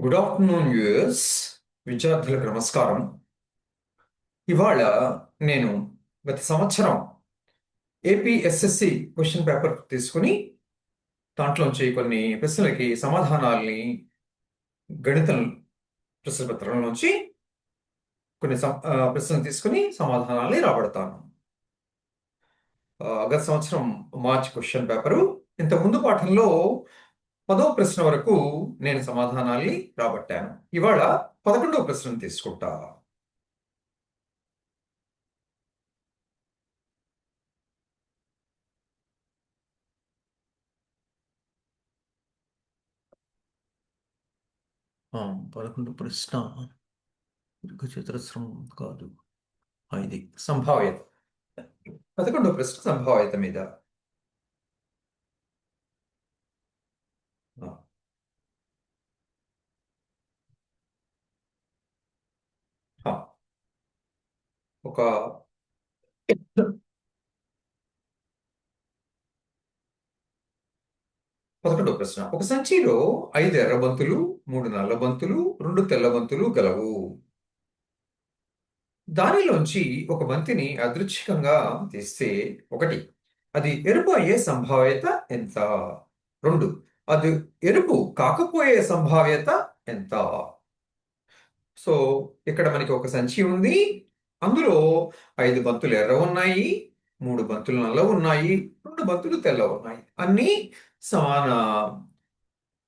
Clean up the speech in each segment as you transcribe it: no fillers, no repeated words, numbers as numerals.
Good afternoon US విద్యార్థులకు నమస్కారం. ఇవాళ నేను గత సంవత్సరం ఏపీఎస్ఎస్సి క్వశ్చన్ పేపర్ తీసుకుని దాంట్లోంచి కొన్ని ప్రశ్నలకి సమాధానాల్ని గణితం ప్రశ్న పత్రంలోంచి కొన్ని ప్రశ్నలు తీసుకుని సమాధానాల్ని రాబడతాను. గత సంవత్సరం మార్చి క్వశ్చన్ పేపరు. ఇంత ముందు పాఠంలో 10వ ప్రశ్న వరకు నేను సమాధానాల్ని రాబట్టాను. ఇవాళ 11వ ప్రశ్నను తీసుకుంటా. పదకొండు ప్రశ్న దీర్ఘచతురస్రం కాదు, ఇది సంభావ్యత. 11వ ప్రశ్న సంభావ్యత మీద. ఒక 11వ ప్రశ్న. ఒక సంచిలో 5 ఎర్ర బంతులు, 3 నల్ల బంతులు, 2 తెల్ల బంతులు గలవు. దానిలోంచి ఒక బంతిని అదృచ్ఛికంగా తీస్తే 1, అది ఎరుపు అయ్యే సంభావ్యత ఎంత? 2, అది ఎరుపు కాకపోయే సంభావ్యత ఎంత? సో ఇక్కడ మనకి ఒక సంచి ఉంది. అందులో 5 బంతులు ఎర్ర ఉన్నాయి, 3 బంతులు నల్ల ఉన్నాయి, 2 బంతులు తెల్ల ఉన్నాయి. అన్నీ సమాన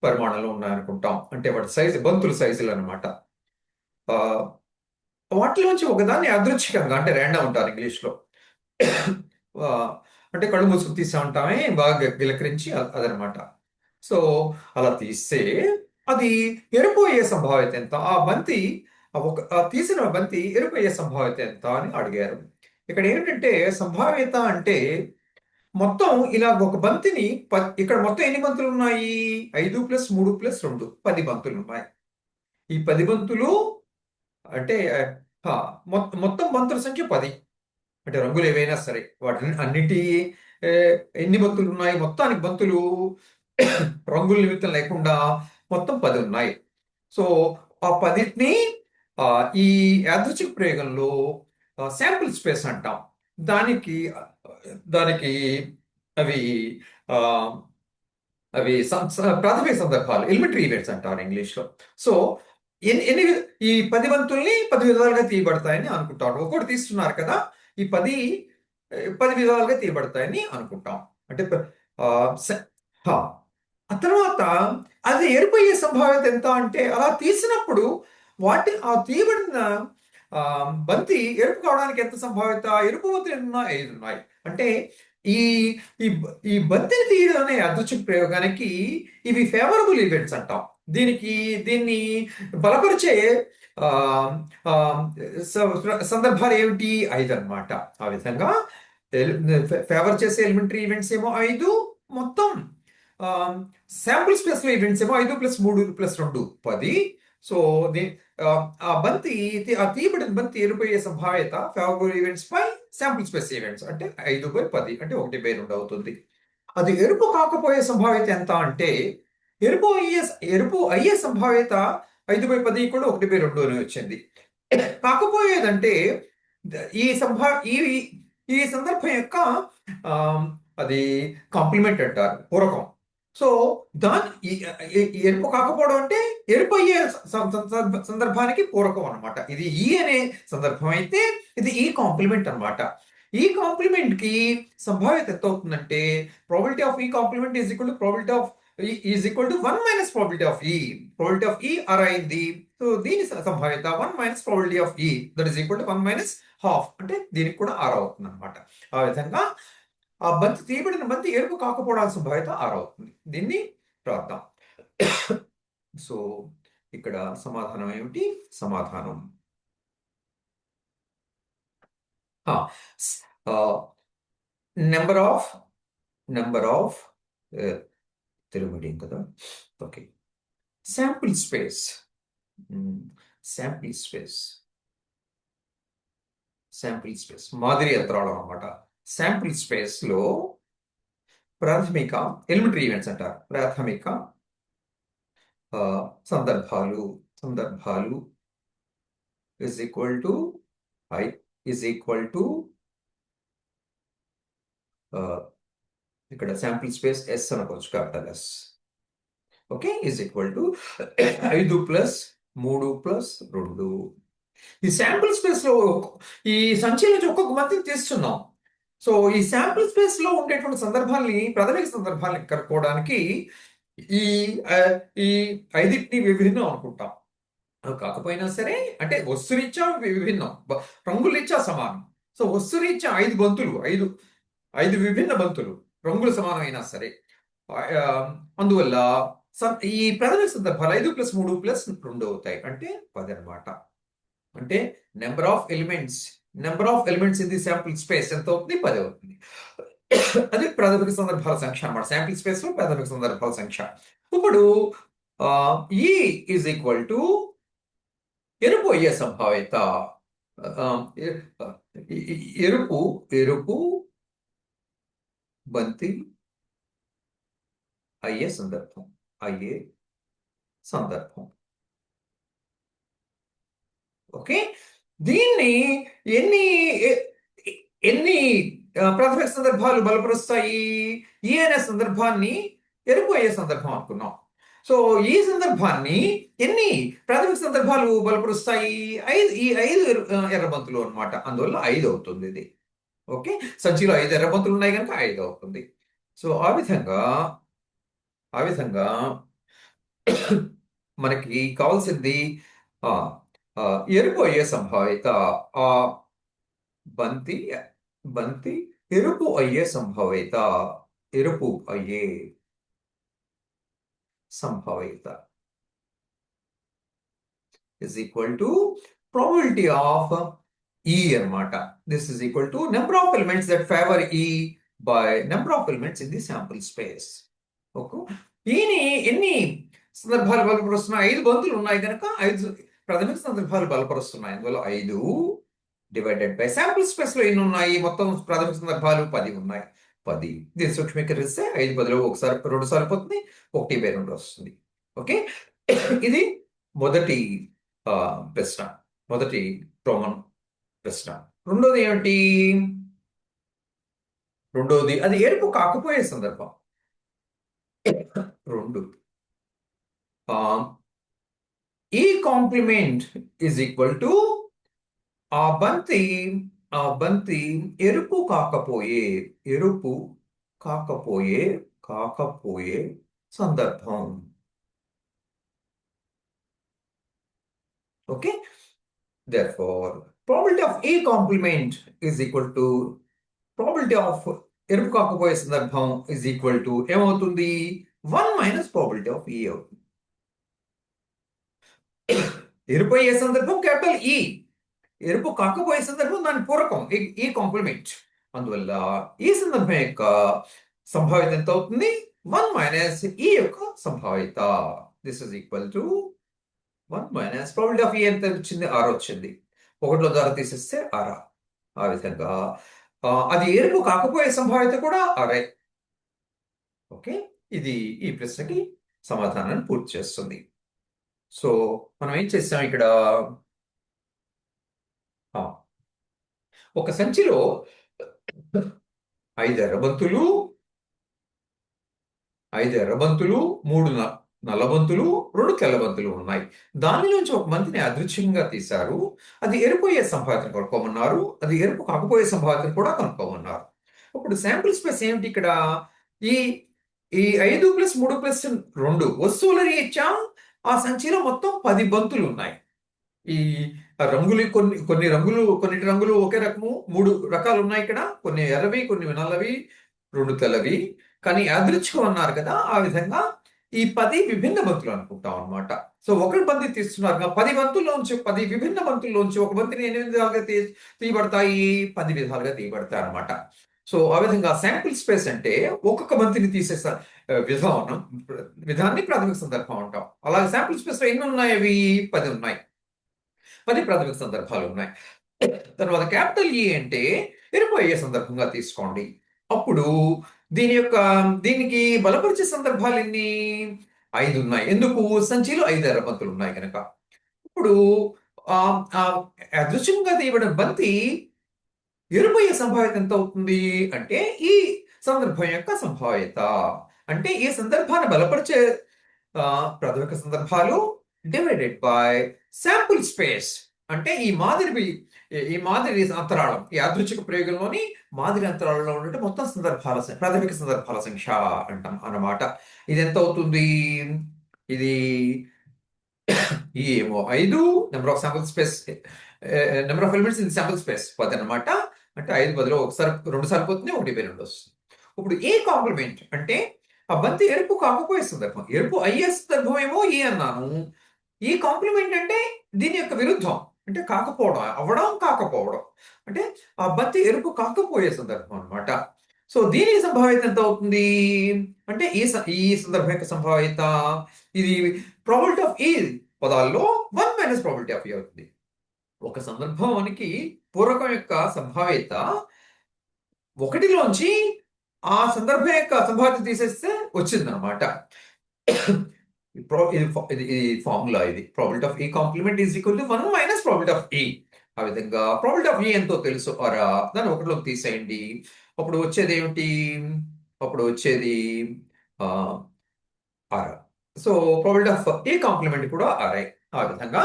పరిమాణంలో ఉన్నాయనుకుంటాం. అంటే వాటి సైజు, బంతుల సైజులు అనమాట. వాటిలోంచి ఒకదాన్ని యాదృచ్ఛికంగా, అంటే ర్యాండమ్ అంటారు ఇంగ్లీష్లో, అంటే కళ్ళు మూసుకు తీసా ఉంటామే, బాగా గిలకరించి అదనమాట. సో అలా తీస్తే అది ఎరుపు అయ్యే సంభావ్యత ఎంత? తీసిన బంతి ఎరుపు అయ్యే సంభావ్యత ఎంత అని అడిగారు. ఇక్కడ ఏంటంటే సంభావ్యత అంటే మొత్తం ఇలా ఒక బంతిని ఇక్కడ మొత్తం ఎన్ని బంతులు ఉన్నాయి? 5 + 3 + 2 10 బంతులు ఉన్నాయి. ఈ 10 బంతులు అంటే మొత్తం బంతుల సంఖ్య 10. అంటే రంగులు ఏవైనా సరే వాటి అన్నిటి ఎన్ని బంతులు ఉన్నాయి? మొత్తానికి బంతులు రంగుల నిమిత్తం లేకుండా మొత్తం 10 ఉన్నాయి. సో ఆ 10ని ఈ యాదృచ్ఛిక ప్రయోగంలో శాంపుల్ స్పేస్ అంటాం. దానికి అవి అవి ప్రాథమిక సందర్భాలు, ఎలిమెంటరీ ఈవెంట్స్ అంటారు ఇంగ్లీష్లో. సో ఈ 10 బంతుల్ని 10 విధాలుగా తీయబడతాయని అనుకుంటారు. ఒక్కొక్కటి తీస్తున్నారు కదా, ఈ 10 విధాలుగా తీయబడతాయని అనుకుంటాం. అంటే ఆ తర్వాత అది ఎరుపయ్యే సంభావ్యత ఎంత అంటే, అలా తీసినప్పుడు ఆ తీయబడిన బంతి ఎరుపు కావడానికి ఎంత సంభావ్యత? ఎరుపు బంతులు ఎన్ని ఉన్నాయి? 5 ఉన్నాయి. అంటే ఈ ఈ బంతిని తీయడం అనే యాదృచ్ఛిక ప్రయోగానికి ఇవి ఫేవరబుల్ ఈవెంట్స్ అంటాం. దీన్ని బలపరిచే సందర్భాలు ఏమిటి? 5 అన్నమాట. ఆ విధంగా ఫేవర్ చేసే ఎలిమెంటరీ ఈవెంట్స్ ఏమో 5, మొత్తం శాంపుల్ స్పేస్ లో ఈవెంట్స్ ఏమో 5 + 3 + 2 10. సో ఆ తీయబడిన బంతి ఎరుపయ్యే సంభావ్యత ఫేవరబుల్ ఈవెంట్స్ పై శాంపుల్ స్పేస్ ఈవెంట్స్ అంటే 5/10, అంటే 1/2 అవుతుంది. అది ఎరుపు కాకపోయే సంభావ్యత ఎంత అంటే, ఎరుపు అయ్యే సంభావ్యత 5/10 = 1/2 అని వచ్చింది. కాకపోయేదంటే ఈ ఈ సందర్భం యొక్క అది కాంప్లిమెంట్ అంటారు, పూరకం. సో ఎరుపు కాకపోవడం అంటే ఎరుపు అయ్యే సందర్భానికి పూరకం అనమాట. ఇది ఈ అనే సందర్భం అయితే ఇది ఈ కాంప్లిమెంట్ అనమాట. ఈ కాంప్లిమెంట్ కి సంభావ్యత ఎంత అవుతుందంటే, probability of E complement is equal to probability of is equal to 1 - probability of E. Probability of E R అయింది. సో దీని సంభావ్యత 1 - probability of E, that is equal to 1 - ½ అంటే దీనికి కూడా 6 అవుతుంది అనమాట. ఆ విధంగా ఆ బంతి తీయబడిన బంతి ఎరుపు కాకపోవడానికి సంభావ్యత 6 అవుతుంది. దీన్ని రాద్దాం. సో ఇక్కడ సమాధానం ఏమిటి? సమాధానం నెంబర్ ఆఫ్ తెలుగు మీడియం కదా, ఓకే. శాంపిల్ స్పేస్ మాదిరి యంత్రాలు అనమాట. శాంపిల్ స్పేస్ లో ప్రాథమిక ఎలిమెంటరీ ఈవెంట్స్ అంటారు. ప్రాథమిక సందర్భాలు సందర్భాలు is equal to I is equal to ఇక్కడ శాంపిల్ స్పేస్ ఎస్ అనుకోవచ్చు, capital S. Okay, is equal to 5 plus 3 plus 2. ఈ శాంపిల్ స్పేస్ లో ఈ సంఖ్య నుంచి ఒక్కొక్క మందిని తీస్తున్నాం. సో ఈ శాంపిల్ స్పేస్ లో ఉండేటువంటి సందర్భాల్ని, ప్రాథమిక సందర్భాల్ని కనుక్కోవడానికి ఈ ఈ ఐదింటిని విభిన్నం అనుకుంటాం. కాకపోయినా సరే, అంటే వస్తురీత్యా విభిన్నం, రంగురీత్యా సమానం. సో వస్తురీత్యా 5 బంతులు, 5 విభిన్న బంతులు, రంగులు సమానమైనా సరే. అందువల్ల ఈ ప్రాథమిక సందర్భాలు 5 ప్లస్ 3 ప్లస్ 2 అవుతాయి, అంటే 10 అనమాట. అంటే number of elements in the sample space ఎంత అవుతుంది? 10 అవుతుంది. అది ప్రాథమిక సందర్భాల సంఖ్య అనమాట. శాంపిల్ స్పేస్ లో ప్రాథమిక సందర్భాల సంఖ్య. ఇప్పుడు ఈ ఈజ్ ఈక్వల్ టు ఎరుపు అయ్యే సంభావ్యత. ఎరుపు బంతి అయ్యే సందర్భం. ఓకే, దీన్ని ఎన్ని ప్రాథమిక సందర్భాలు బలపరుస్తాయి? ఈ అనే సందర్భాన్ని ఎరుపు అయ్యే సందర్భం అనుకున్నాం. సో ఈ సందర్భాన్ని ఎన్ని ప్రాథమిక సందర్భాలు బలపరుస్తాయి? ఈ 5 ఎర్రబంతులు అనమాట. అందువల్ల 5 అవుతుంది ఇది. ఓకే, సంచిలో 5 ఎర్రబంతులు ఉన్నాయి కనుక 5 అవుతుంది. సో ఆ విధంగా మనకి కావాల్సింది ఎరుపు అయ్యే సంభావ్యత. ఆ బంతి ఎరుపు అయ్యే సంభావ్యత is equal to probability of E అనమాట. This is equal to number of elements that favor E by number of elements in the sample space. Okay, ఈని ఎన్ని సందర్భాలు బలపరుస్తున్నాయి? 5 బంతులు ఉన్నాయి కనుక 5 ప్రాథమిక సందర్భాలు బలపరుస్తున్నాయి. అందువల్ల 5 డివైడెడ్ బై శాంపుల్ స్పేస్ లో ఎన్ని ఉన్నాయి? మొత్తం ప్రాథమిక సందర్భాలు 10 ఉన్నాయి. 10 దీన్ని సూక్ష్మీకరిస్తే 5 బదులు 2 సార్లు పోతుంది, 1/2 వస్తుంది. ఓకే, ఇది మొదటి ప్రశ్న, మొదటి రోమన్ ప్రశ్న. రెండోది ఏమిటి? అది ఎరుపు కాకపోయే సందర్భం. 2 ఈ కాంప్లిమెంట్ ఈజ్ ఈక్వల్ టు ఆ బంతి ఎరుపు కాకపోయే సందర్భం. Okay, therefore probability of A complement is equal to probability of ఎరుపు కాకపోయే సందర్భం is equal to ఏమవుతుంది? 1 మైనస్ probability of E అవుతుంది. ఎరుపు అయ్యే సందర్భం క్యాపిటల్ E, ఎరుపు కాకపోయే సందర్భం దాని పూరకం ఈ కాంప్లిమెంట్. అందువల్ల ఈ సందర్భం యొక్క సంభావ్యత ఎంత అవుతుంది? 1 మైనస్ ఈ యొక్క సంభావ్యత. This is equal to 1 minus probability of ఈ ఎంత వచ్చింది? 6 వచ్చింది. 1లో ద్వారా తీసేస్తే 6. ఆ విధంగా అది ఎరుపు కాకపోయే సంభావ్యత కూడా 6. ఓకే, ఇది ఈ ప్రశ్నకి సమాధానాన్ని పూర్తి చేస్తుంది. సో మనం ఏం చేస్తాం ఇక్కడ? ఒక సంచిలో 5 ఎర్రబంతులు, 3 నల్లబంతులు, 2 తెల్లబంతులు ఉన్నాయి. దానిలోంచి ఒక బంతిని యాదృచ్ఛికంగా తీశారు. అది ఎరుపోయే సంభావ్యతను కనుక్కోమన్నారు, అది ఎరుపు కాకపోయే సంభావ్యతను కూడా కనుక్కోమన్నారు. ఇప్పుడు శాంపుల్ స్పేస్ ఏమిటి ఇక్కడ? ఈ 5 ప్లస్ 3 ప్లస్ 2 వస్తువుల రీత్యా ఆ సంచిలో మొత్తం 10 బంతులు ఉన్నాయి. ఈ రంగులు కొన్నిటి రంగులు ఒకే రకము, 3 రకాలు ఉన్నాయి ఇక్కడ. కొన్ని ఎర్రవి, కొన్ని నల్లవి, 2 తెల్లవి. కానీ యాదృచ్ఛికం అన్నారు కదా, ఆ విధంగా ఈ 10 విభిన్న బంతులు అనుకుంటాం అనమాట. సో ఒకటి బంతి తీస్తున్నారు, 10 విభిన్న బంతుల్లోంచి ఒక బంతిని 8 విధాలుగా తీయబడతాయి, 10 విధాలుగా తీయబడతాయి అనమాట. సో ఆ విధంగా శాంపుల్ స్పేస్ అంటే ఒక్కొక్క బంతిని తీసే విధాన్ని ప్రాథమిక సందర్భం అంటాం. అలాగే శాంపుల్ స్పేస్ లో ఎన్ని ఉన్నాయి? అవి 10 ఉన్నాయి. 10 ప్రాథమిక సందర్భాలు ఉన్నాయి. తర్వాత క్యాపిటల్ ఈ అంటే ఎరుపు అయ్యే సందర్భంగా తీసుకోండి. అప్పుడు దీనికి బలపరిచే సందర్భాలు ఎన్ని? 5 ఉన్నాయి. ఎందుకు? సంచిలో 5 ఎర్రబంతులు ఉన్నాయి కనుక. ఇప్పుడు ఆ యాదృచ్ఛికంగా తీయబడిన బంతి ఎరుపయ్యే సంభావ్యత ఎంత అవుతుంది అంటే ఈ సందర్భం యొక్క సంభావ్యత. అంటే ఈ సందర్భాన్ని బలపరిచే ప్రాథమిక సందర్భాలు డివైడెడ్ బై శాంపుల్ స్పేస్. అంటే ఈ మాదిరి అంతరాళం, ఈ యాదృచ్ఛిక ప్రయోగంలోని మాదిరి అంతరాళంలో ఉన్నట్టు మొత్తం ప్రాథమిక సందర్భాల సంఖ్య అంటాం అన్నమాట. ఇది ఎంత అవుతుంది? ఇది ఏమో 5 number of sample space, number of elements in sample space 10 అన్నమాట. అంటే 5 బదులు ఒకసారి 2 సార్లు పోతుంది, 1/2 వస్తుంది. ఇప్పుడు ఏ కాంప్లిమెంట్ అంటే ఆ బంతి ఎరుపు కాకపోయే సందర్భం, ఎరుపు అయ్యే సందర్భం ఏమో ఏ అన్నాను. ఈ కాంప్లిమెంట్ అంటే దీని యొక్క విరుద్ధం, అంటే కాకపోవడం, అవ్వడం కాకపోవడం, అంటే ఆ బంతి ఎరుపు కాకపోయే సందర్భం అన్నమాట. సో దీనికి సంభావ్యత ఎంత అవుతుంది అంటే ఈ సందర్భం యొక్క సంభావ్యత, ఇది ప్రాబిలిటీ ఆఫ్ ఈ పదాల్లో 1 - ప్రాబిలిటీ ఆఫ్ ఏ అవుతుంది. ఒక సందర్భానికి పూర్వకం యొక్క సంభావ్యత 1లోంచి ఆ సందర్భం యొక్క సంభావ్యత తీసేస్తే వచ్చిందనమాట. ఇది ఫార్ములా. ఇది probability of E complement is equal to 1 - probability of E. ఆ విధంగా ప్రాబిలిటీ ఆఫ్ ఈ ఎంతో తెలుసు అరా, దాన్ని 1లోకి తీసేయండి. అప్పుడు వచ్చేది ఏమిటి? అప్పుడు వచ్చేది R. So probability of A complement కూడా ఆర్ఐ. ఆ విధంగా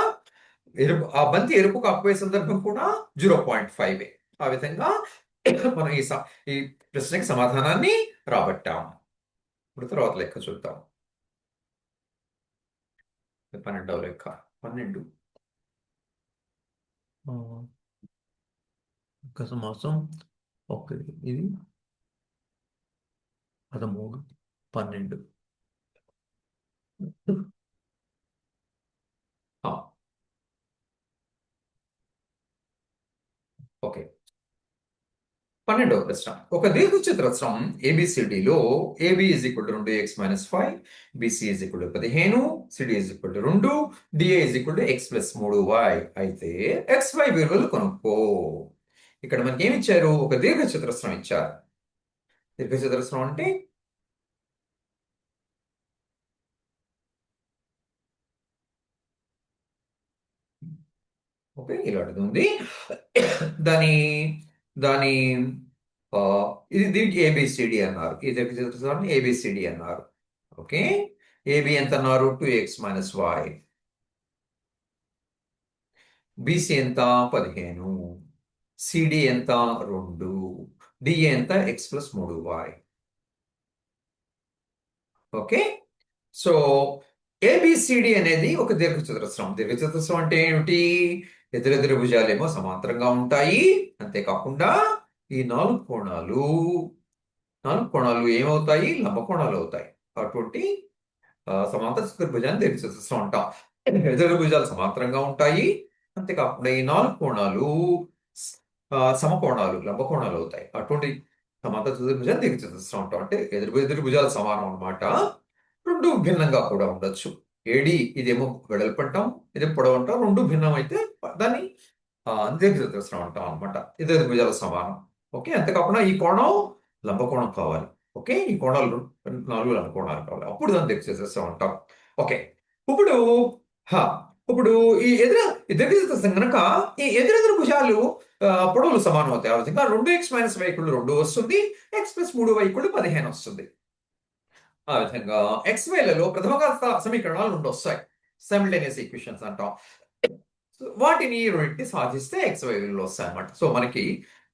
ఆ బంతి ఎరుపు కాకపోయే సందర్భం కూడా 0.5. ఆ విధంగా మనం ఈ ప్రశ్నకి సమాధానాన్ని రాబట్టాం. ఇప్పుడు తర్వాత లెక్క చూద్దాం. 12వ లెక్క. 12 ఒక సమాసం. ఇది 13, 12. ఓకే. 12వ ప్రశ్న. ఒక దీర్ఘచతురస్రం ఏబిసిడిలో AB is equal to 2x - 5, BC is equal to 15, CD is equal to 2, DA is equal to x + 3y అయితే xy విలువలు కనుక్కో. ఇక్కడ మనకి ఏమి ఇచ్చారు? ఒక దీర్ఘచతురస్రం ఇచ్చారు. దీర్ఘచతురస్రం అంటే ఓకే, ఇలాంటిది ఉంది. దాని దాని ఇది దీనికి ఏబిసిడి అన్నారు. ఈ దీర్ఘచతురస్రాన్ని ఏబిసిడి అన్నారు. ఓకే, ఏబి ఎంత అన్నారు? 2x - y. బీసీ ఎంత? 15. సిడి ఎంత? 2. డిఏ ఎంత? x + 3y. Okay, so A B C D అనేది ఒక దీర్ఘచతురస్రం. దీర్ఘచతురస్రం అంటే ఏమిటి? ఎదురెదురు భుజాలేమో సమాంతరంగా ఉంటాయి. అంతేకాకుండా ఈ 4 కోణాలు ఏమవుతాయి? లంబ కోణాలు అవుతాయి. అటువంటి సమాంతర చతుర్భుజాన్ని దీర్ఘచతురస్రం అంటాం. ఎదురు భుజాలు సమాంతరంగా ఉంటాయి. అంతేకాకుండా ఈ 4 కోణాలు సమకోణాలు, లంబ కోణాలు అవుతాయి. అటువంటి సమాంతర చతుర్భుజాన్ని దీర్ఘచతురస్రం అంటాం. అంటే ఎదురు భుజాలు సమానం అన్నమాట. రెండు భిన్నంగా కూడా ఉండొచ్చు. ఏడి ఇదేమో వెడల్పు అంటాం, ఇది పొడవు అంటాం. రెండు భిన్నం అయితే దాన్ని దీర్ఘచతురస్రం అంటాం అనమాట. ఎదురు భుజాలు సమానం. ఓకే, అంతేకాకుండా ఈ కోణం లంబకోణం కావాలి. ఓకే, ఈ కోణాలు 4 లంబకోణాలు కావాలి. అప్పుడు దాన్ని దీర్ఘచతురస్రం అంటాం. ఓకే, ఇప్పుడు ఇప్పుడు ఈ దీర్ఘచతురస్రం కనుక ఈ ఎదురెదురు భుజాలు పొడవులు సమానం అవుతాయి. ఆ విధంగా 2x - y = 2 వస్తుంది, x + 3y = 15 వస్తుంది. ఆ విధంగా xyలలో ప్రథమఘాత సమీకరణాలు 2 వస్తాయి. సైమల్టేనియస్ ఈక్వేషన్స్ అంటాం. వాటిని రెండింటిని సాధిస్తే xy విలువలు వస్తాయి అన్నమాట. సో మనకి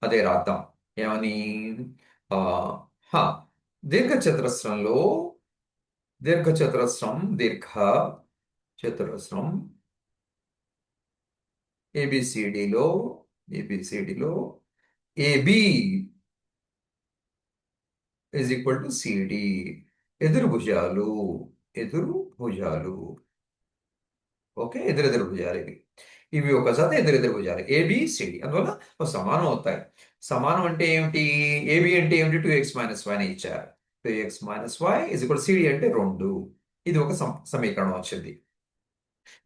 అదే రాద్దాం. ఏమని? ఆ హ దీర్ఘచతురస్రంలో దీర్ఘచతురస్రం ఏబిసిడిలో AB is equal to CD. ఎదురు భుజాలు. ఓకే, ఎదురెదురు భుజాలు ఇవి ఒక జత ఎదురెదురు భుజాలు ఏబిసిడి. అందువల్ల సమానం అవుతాయి. సమానం అంటే ఏమిటి? ఏబి అంటే ఏమిటి? 2x - y అని ఇచ్చారు. 2x - y = సిడి అంటే 2. ఇది ఒక సమీకరణం వచ్చింది.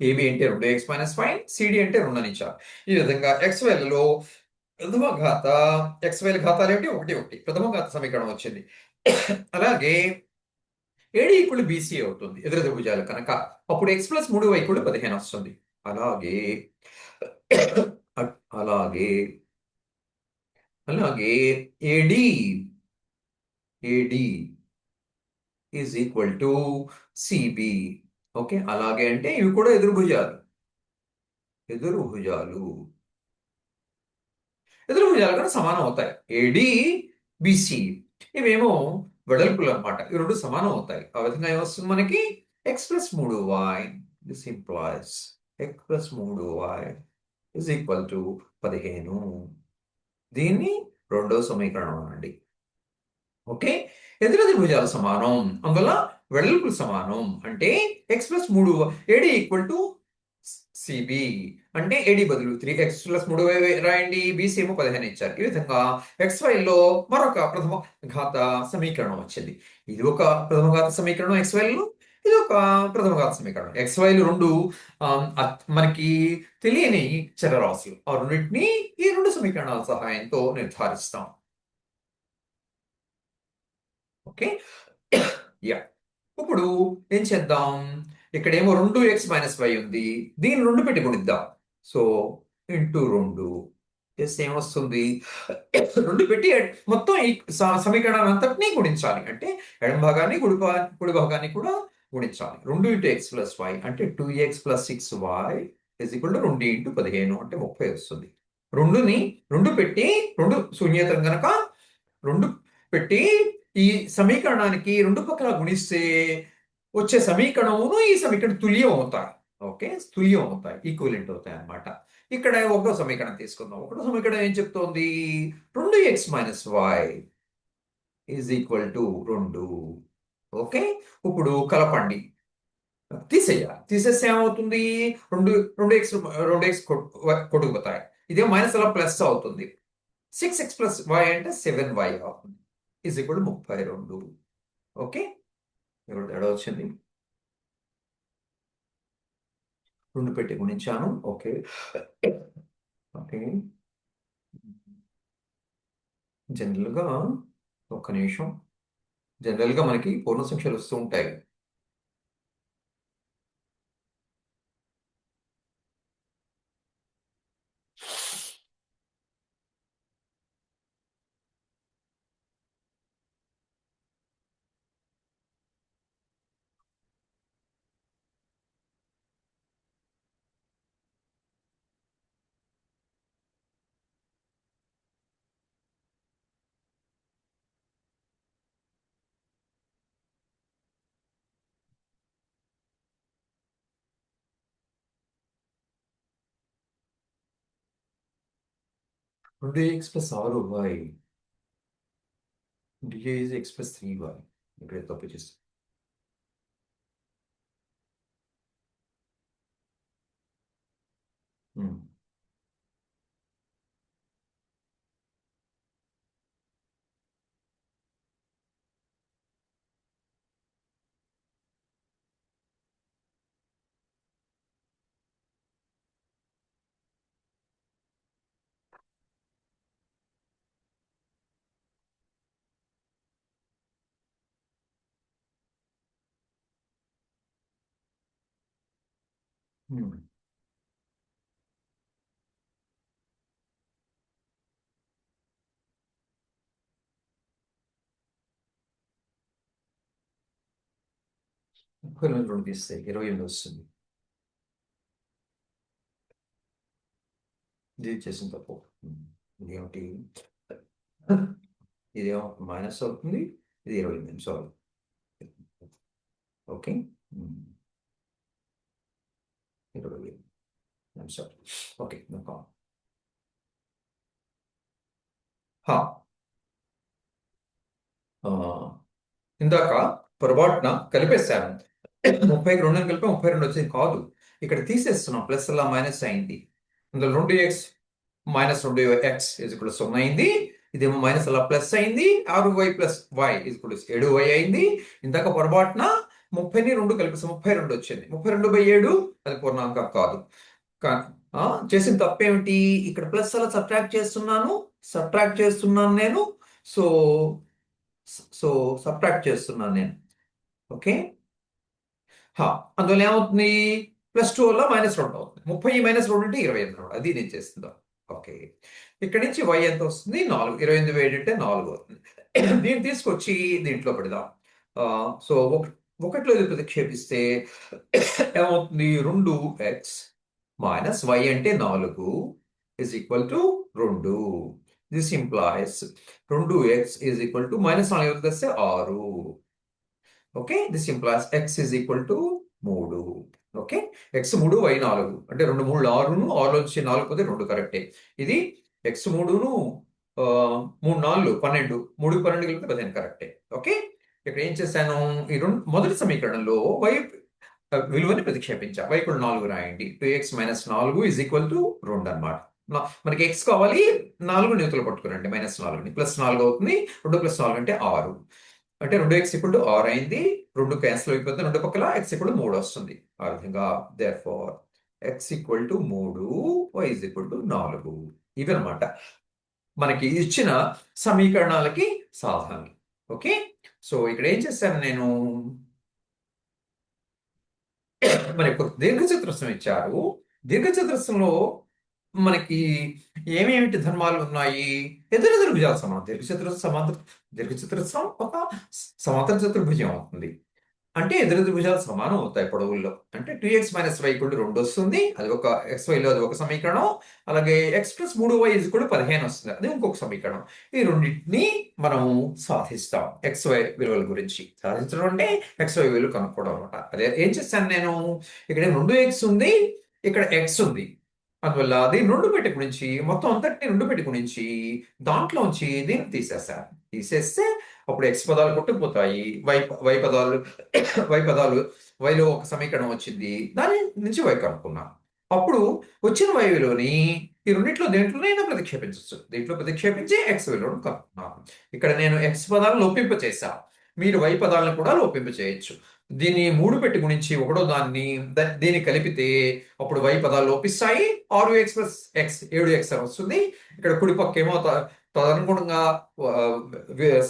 ఏబి అంటే 2x - y, సిడి అంటే 2 అని ఇచ్చారు. ఈ విధంగా xyలలో xyల ఘాతాలు ఏమిటి? 1, 1 ప్రథమ ఘాత సమీకరణం వచ్చింది. అలాగే ఏడి ఈక్వల్ బీసీ అవుతుంది ఎదురు భుజాలు కనుక. అప్పుడు x ప్లస్ 3y కూడా 15 వస్తుంది. అలాగే అలాగే అలాగే AD AD is equal to CB. Okay, అలాగే అంటే ఇవి కూడా ఎదురు భుజాలు కూడా సమానం అవుతాయి. ఏడి బిసి ఇవేమో వెడల్పులు అన్నమాట. ఈ రెండు సమానం అవుతాయి. ఆ విధంగా ఏమొస్తుంది మనకి X plus 3y. This implies X plus 3y is equal to 15. దీన్ని రెండో సమీకరణం అండి. ఓకే, ఎదురెదురు భుజాలు సమానం, అందువల్ల వెడల్పులు సమానం. అంటే x plus 3 AD equal to CB. అంటే ఏడి బదులు 3x ప్లస్ 3 రాయండి. బీసీ ఏమో 15 ఇచ్చారు. ఈ విధంగా XY లో మరొక ప్రథమ ఘాత సమీకరణం వచ్చింది. ఇది ఒక ప్రథమ ఘాత సమీకరణం XY లో, ఇది ఒక ప్రథమ ఘాత సమీకరణం. XY లు రెండు మనకి తెలియని చరరాశులు. ఆ రెండింటిని ఈ రెండు సమీకరణాల సహాయంతో నిర్ధారిస్తాం. Okay, yeah. ఇప్పుడు ఏం చేద్దాం? ఇక్కడేమో 2x మైనస్ y ఉంది. దీన్ని 2 పెట్టి గుణిద్దాం. సో ఇంటూ 2 చేస్తే ఏమొస్తుంది? 2 పెట్టి మొత్తం ఈ సమీకరణాన్ని అంతటినీ గుణించాలి. అంటే ఎడమ భాగాన్ని కుడి భాగాన్ని కూడా గుణించాలి. 2 ఇంటూ ఎక్స్ ప్లస్ వై అంటే 2x plus 6y is equal to 2 into 15 అంటే 30 వస్తుంది. 2 పెట్టి 2 శూన్యేతరం గనక 2 పెట్టి ఈ సమీకరణానికి 2 పక్కల గుణిస్తే వచ్చే సమీకరణమును ఈ సమీకరణం తుల్యం అవుతాయి. ఓకే, తుల్యం అవుతాయి, ఈక్వలెంట్ అవుతాయి అన్నమాట. ఇక్కడ ఒకటో సమీకరణం తీసుకుందాం. ఒకటో సమీకరణం ఏం చెప్తోంది? 2x minus y is equal to 2. Okay, ఇప్పుడు కలపండి, తీసేయాలి. తీసేస్తే ఏమవుతుంది? 2x కొట్టుకుపోతాయి. ఇదే మైనస్ అలా ప్లస్ అవుతుంది. 6x ప్లస్ వై అంటే 7y అవుతుంది. Is equal to 32. ఓకే, ఇక్కడ తేడా వచ్చింది. 2 పెట్టి గుణించాను. ఓకే ఓకే, జనరల్గా ఒక్క నిమిషం. జనరల్గా మనకి పూర్ణ సంఖ్యలు వస్తూ ఉంటాయి. రెండు x plus 6y DA is x plus 3y. ఇక్కడ తప్పు చేస్తాం. ముప్పై నుంచి 2 తీస్తే 28 వస్తుంది. ఇది చేసిన తప్పు. ఇదేమిటి? ఇదేమో మైనస్ అవుతుంది, ఇది 28. Sorry. Okay, 28. Sorry. Okay, no problem. ఇందాక పొరపాటున కలిపేశాను. 30కి 2 కలిపి 32 వచ్చింది కాదు. ఇక్కడ తీసేస్తున్నాం, ప్లస్ అలా మైనస్ అయింది. అందులో 2x మైనస్ 2x ఇజ్ కూడా 0 అయింది. ఇదేమో మైనస్ అలా ప్లస్ అయింది. 6y ప్లస్ y ఇజ్ కూడా 7y అయింది. ఇందాక పొరపాటున 30ని 2 కలిపి 32 వచ్చింది. 32/7 అది పూర్ణాంకం కాదు. చేసిన తప్పేమిటి? ఇక్కడ ప్లస్ అలా సబ్ట్రాక్ట్ చేస్తున్నాను నేను. సో సబ్ట్రాక్ట్ చేస్తున్నాను నేను. ఓకే. హా, అందువల్ల ఏమవుతుంది? +2 వల్ల -2 అవుతుంది. 30 -2 అంటే 28 అన్నమాట. అది నేను చేస్తుందా. ఓకే. ఇక్కడి నుంచి y ఎంత వస్తుంది? 4. 28 వేడంటే 4 అవుతుంది. దీన్ని తీసుకొచ్చి దీంట్లో పెడదాం. సో, ఒకటిలో ఇది ప్రతిక్షేపిస్తే ఏమవుతుంది? 2x - y అంటే 4 is equal to 2. This implies 2x is equal to -4 ఎవరికి తెస్తే 6. Okay. This implies x is equal to 3. Okay. x 3 y 4 అంటే 2 3 6ను 6 నుంచి 4 పోతే 2 కరెక్టే. ఇది x 3ను 3 4 12 3 12 కలిపితే 15 కరెక్టే. ఓకే. ఇక్కడ ఏం చేశాను? ఈ మొదటి సమీకరణంలో y విలువని ప్రతిక్షేపించా. y కూడా 4 రాయండి. 2x - 4 ఈజ్ ఈక్వల్ టు 2 అన్నమాట. మనకి x కావాలి, 4 న్యూతులు పట్టుకురండి. -4ని +4 అవుతుంది. 2 + 4 అంటే 6. అంటే 2x = 6 అయింది. 2 క్యాన్సిల్ అయిపోతుంది. 2 పక్కల x = 3 వస్తుంది. ఆ విధంగా దేర్‌ఫోర్ x = 3, y = 4. ఇవన్నమాట మనకి ఇచ్చిన సమీకరణాలకి సాధనాలు. ఓకే. సో, ఇక్కడ ఏం చేశాను నేను? మరి ఒక దీర్ఘచతురస్రం ఇచ్చారు. దీర్ఘచతురస్రంలో మనకి ఏమేమిటి ధర్మాలు ఉన్నాయి? ఎదురెదురు భుజాలు సమానం. దీర్ఘచతురస్రం ఒక సమాంతర చతుర్భుజం అవుతుంది. అంటే ఎదురెదురు భుజాలు సమానం అవుతాయి పొడవుల్లో. అంటే 2x - y = 2 వస్తుంది. అది ఒక xyలో అది ఒక సమీకరణం. అలాగే x + 3y = 15 వస్తుంది. అది ఇంకొక సమీకరణం. ఈ రెండిటిని మనం సాధిస్తాం. xy విలువల గురించి. సాధించడం అంటే xy విలువలు కనుక్కోవడం అన్నమాట. అదే ఏం చేశాను నేను? ఇక్కడ 2x ఉంది. ఇక్కడ x ఉంది. అందువల్ల దీన్ని 2 పెట్టి గుణించి మొత్తం అంతటిని 2 పెట్టి గుణించి దాంట్లోంచి దీన్ని తీసేశాను. తీసేస్తే అప్పుడు x పదాలు కొట్టుకుపోతాయి. y పదాలు y పదాలు yలో ఒక సమీకరణం వచ్చింది. దాని నుంచి y కనుక్కున్నాను. అప్పుడు వచ్చిన y విలువని ఈ రెండిట్లో దేంట్లోనైనా ప్రతిక్షేపించొచ్చు. దీంట్లో ప్రతిక్షేపించి x విలువను కనుక్కున్నాను. ఇక్కడ నేను x పదాలను లొప్పింపచేశా. మీరు y పదాలను కూడా లొప్పింపచేయొచ్చు. దీన్ని 3 పెట్టి గుణించి ఒకటో దాన్ని దీన్ని కలిపితే అప్పుడు y పదాలు లోపిస్తాయి. 6x + x 7x అని వస్తుంది. ఇక్కడ కుడి పక్కేమో తదనుగుణంగా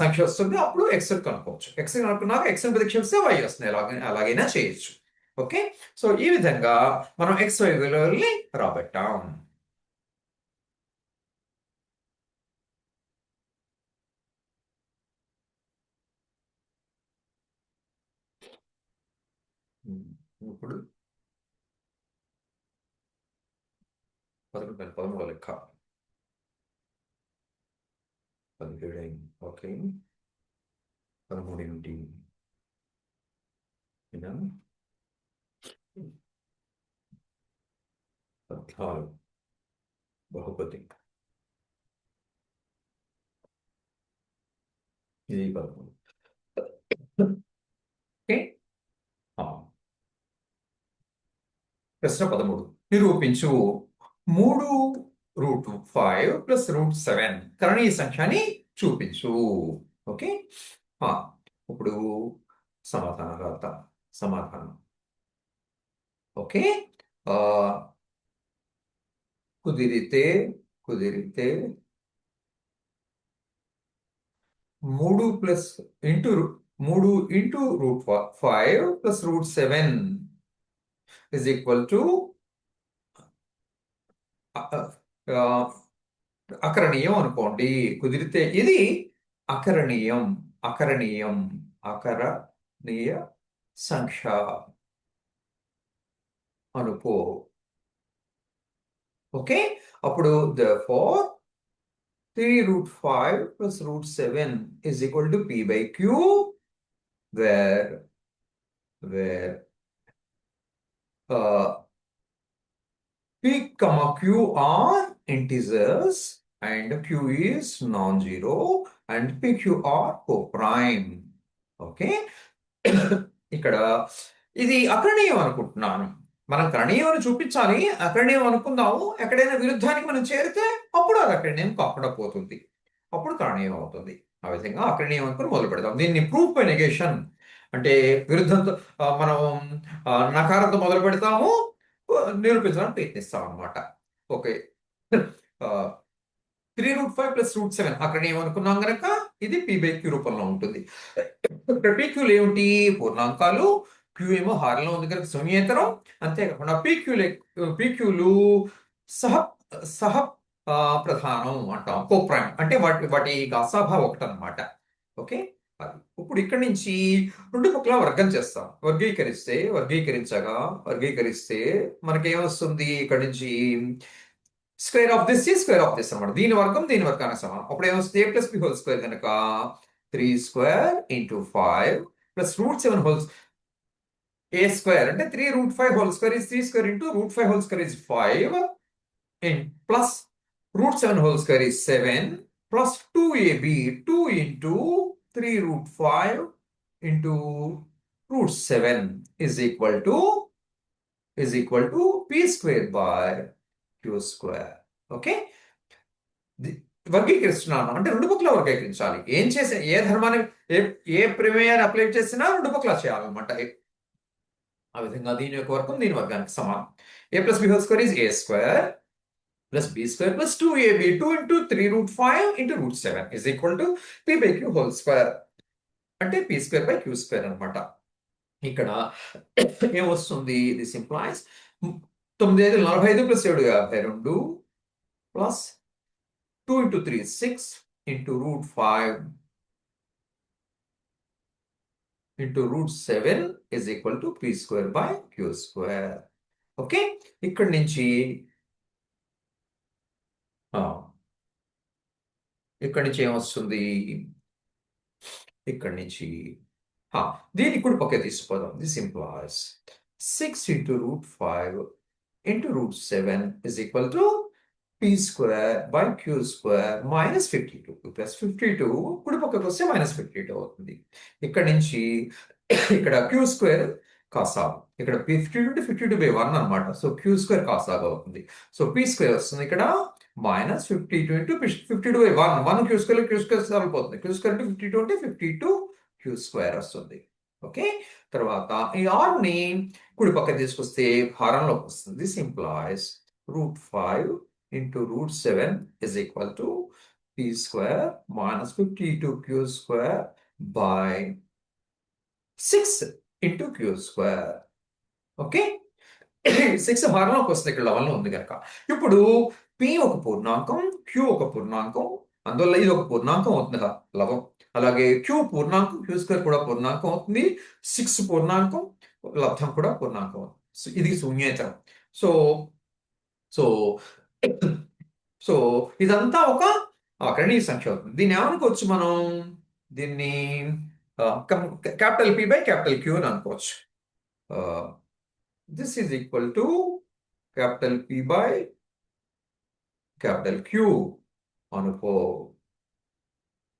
సంఖ్య వస్తుంది. అప్పుడు x కనుక్కోవచ్చు. x కనుక్కున్నాక x ని ప్రతిక్షేపిస్తే y వస్తుంది. అలాగైనా చేయొచ్చు. ఓకే. సో, ఈ విధంగా మనం xy విలువల్ని రాబట్టాం. ఇప్పుడు 11 13 లెక్క 17 అయింది. ఓకే. 13 నుండి ఇలా 14 బహుపది. ఇది 13. ఓకే. ప్రశ్న 13 నిరూపించు 3√5 + √7 కరణీయ సంఖ్యని చూపించు. ఓకే. ఇప్పుడు సమాధానం రాద్దాం. సమాధానం. ఓకే. కుదిరితే 3 plus into 3 into √5 + √7 is equal to అకరణీయం అనుకోండి. కుదిరితే ఇది అకరణీయ సంఖ్య అనుకో. ఓకే. అప్పుడు therefore 3√5 + √7 is equal to p/q where p, q are integers and q is non-zero and pq are co-prime. Okay. ఇక్కడ ఇది అకరణీయం అనుకుంటున్నాను. మనం కరణీయం అని చూపించాలి. అకరణీయం అనుకుందాము. ఎక్కడైనా విరుద్ధానికి మనం చేరితే అప్పుడు అది అకరణీయం కాకుండా పోతుంది. అప్పుడు కరణీయం అవుతుంది. ఆ విధంగా అకరణీయం అనుకుని మొదలు పెడదాం. దీన్ని ప్రూఫ్ బై నెగేషన్ అంటే విరుద్ధంతో మనం నకారంతో మొదలు పెడతాము. నిరూపించడానికి ప్రయత్నిస్తాం అన్నమాట. ఓకే. 3√5 ప్లస్ √7 అక్కడ ఏమనుకున్నాం గనక ఇది p/q రూపంలో ఉంటుంది. ఇక్కడ pqలు ఏమిటి? పూర్ణాంకాలు. q ఏమో హారంలో ఉంది కనుక శూన్యేతరం. అంతేకాకుండా pqలు సహ సహ ప్రధానం అంటాం. కోప్రైమ్ అంటే వాటి గాసాభా ఒకటి అనమాట. ఓకే, అది ఇప్పుడు ఇక్కడ నుంచి రెండు పక్కల వర్గం చేస్తాం. వర్గీకరిస్తే మనకేమొస్తుంది? ఇక్కడ నుంచి స్క్వేర్ ఆఫ్ దిస్ ఈ స్క్వేర్ ఆఫ్ దిస్ అనమాట. దీని వర్గం దీని వర్గానికి సమానం. అప్పుడు ఏమొస్తుంది? a plus B whole square కనుక 3² into 5 plus √7 wholes a square అంటే 3√5 whole square is 3² into √5 whole square is 5 plus √7 whole square is 7 plus 2ab 2 into 3√5 into √7 is equal to p square by q square. Okay, వర్గీకరిస్తున్నాను అంటే రెండు పక్కల వర్గీకరించాలి. ఏం చేసే ఏ ధర్మాన్ని ఏ ప్రమేయాన్ని apply చేసినా రెండు పక్కల చేయాలన్నమాట. ఆ విధంగా దీని యొక్క వర్గం దీని వర్గానికి సమానం. a plus B whole square is a square plus B square plus 2ab 2 into 3√5 into √7 is equal to p/q whole square అంటే p square by q square అనమాట. ఇక్కడ ఏమొస్తుంది? This implies 9×5 = 45 plus 7 52 plus 2 into 3 6 into √5 into √7 is equal to p square by q square. Okay, ఇక్కడ నుంచి ఏమొస్తుంది? ఇక్కడ నుంచి దీన్ని కూడా పక్క తీసుకోదాం. This implies 6 into √5 into √7 is equal to p square by q square minus 52 plus 52 కుడి పక్కకు వస్తే మైనస్ 52 అవుతుంది. ఇక్కడ నుంచి ఇక్కడ q స్క్వేర్ కాసాగు, ఇక్కడ 52/1 అనమాట. సో q స్క్వేర్ కాసాగు అవుతుంది. సో p స్క్వేర్ వస్తుంది ఇక్కడ మైనస్ 52 ఇంటూ 52/1 1 q స్క్వేర్ సరిపోతుంది. q స్క్వేర్ అంటే 52 అంటే 52 q స్క్వేర్ వస్తుంది. ఓకే, తర్వాత ఈ r ని కుడి పక్క తీసుకొస్తే హారంలోకి వస్తుంది. This implies √5 into √7 is equal to p square minus 52 q square by 6 into q square. Okay, 6 హారంలోకి వస్తుంది, ఇక్కడ లవంలో ఉంది కనుక. ఇప్పుడు p ఒక పూర్ణాంకం, q ఒక పూర్ణాంకం, అందువల్ల ఇది ఒక పూర్ణాంకం అవుతుంది లవం. అలాగే q పూర్ణాంకం, q స్క్వేర్ కూడా పూర్ణాంకం అవుతుంది. 6 పూర్ణాంకం, లబ్ధం కూడా పూర్ణాంకం అవుతుంది. ఇది శూన్యేతరం. సో సో సో ఇదంతా ఒక కరణీయ సంఖ్య అవుతుంది. దీన్ని ఏమనుకోవచ్చు మనం? దీన్ని capital p by capital q అని అనుకోవచ్చు. This is equal to capital p by capital q అనుకో.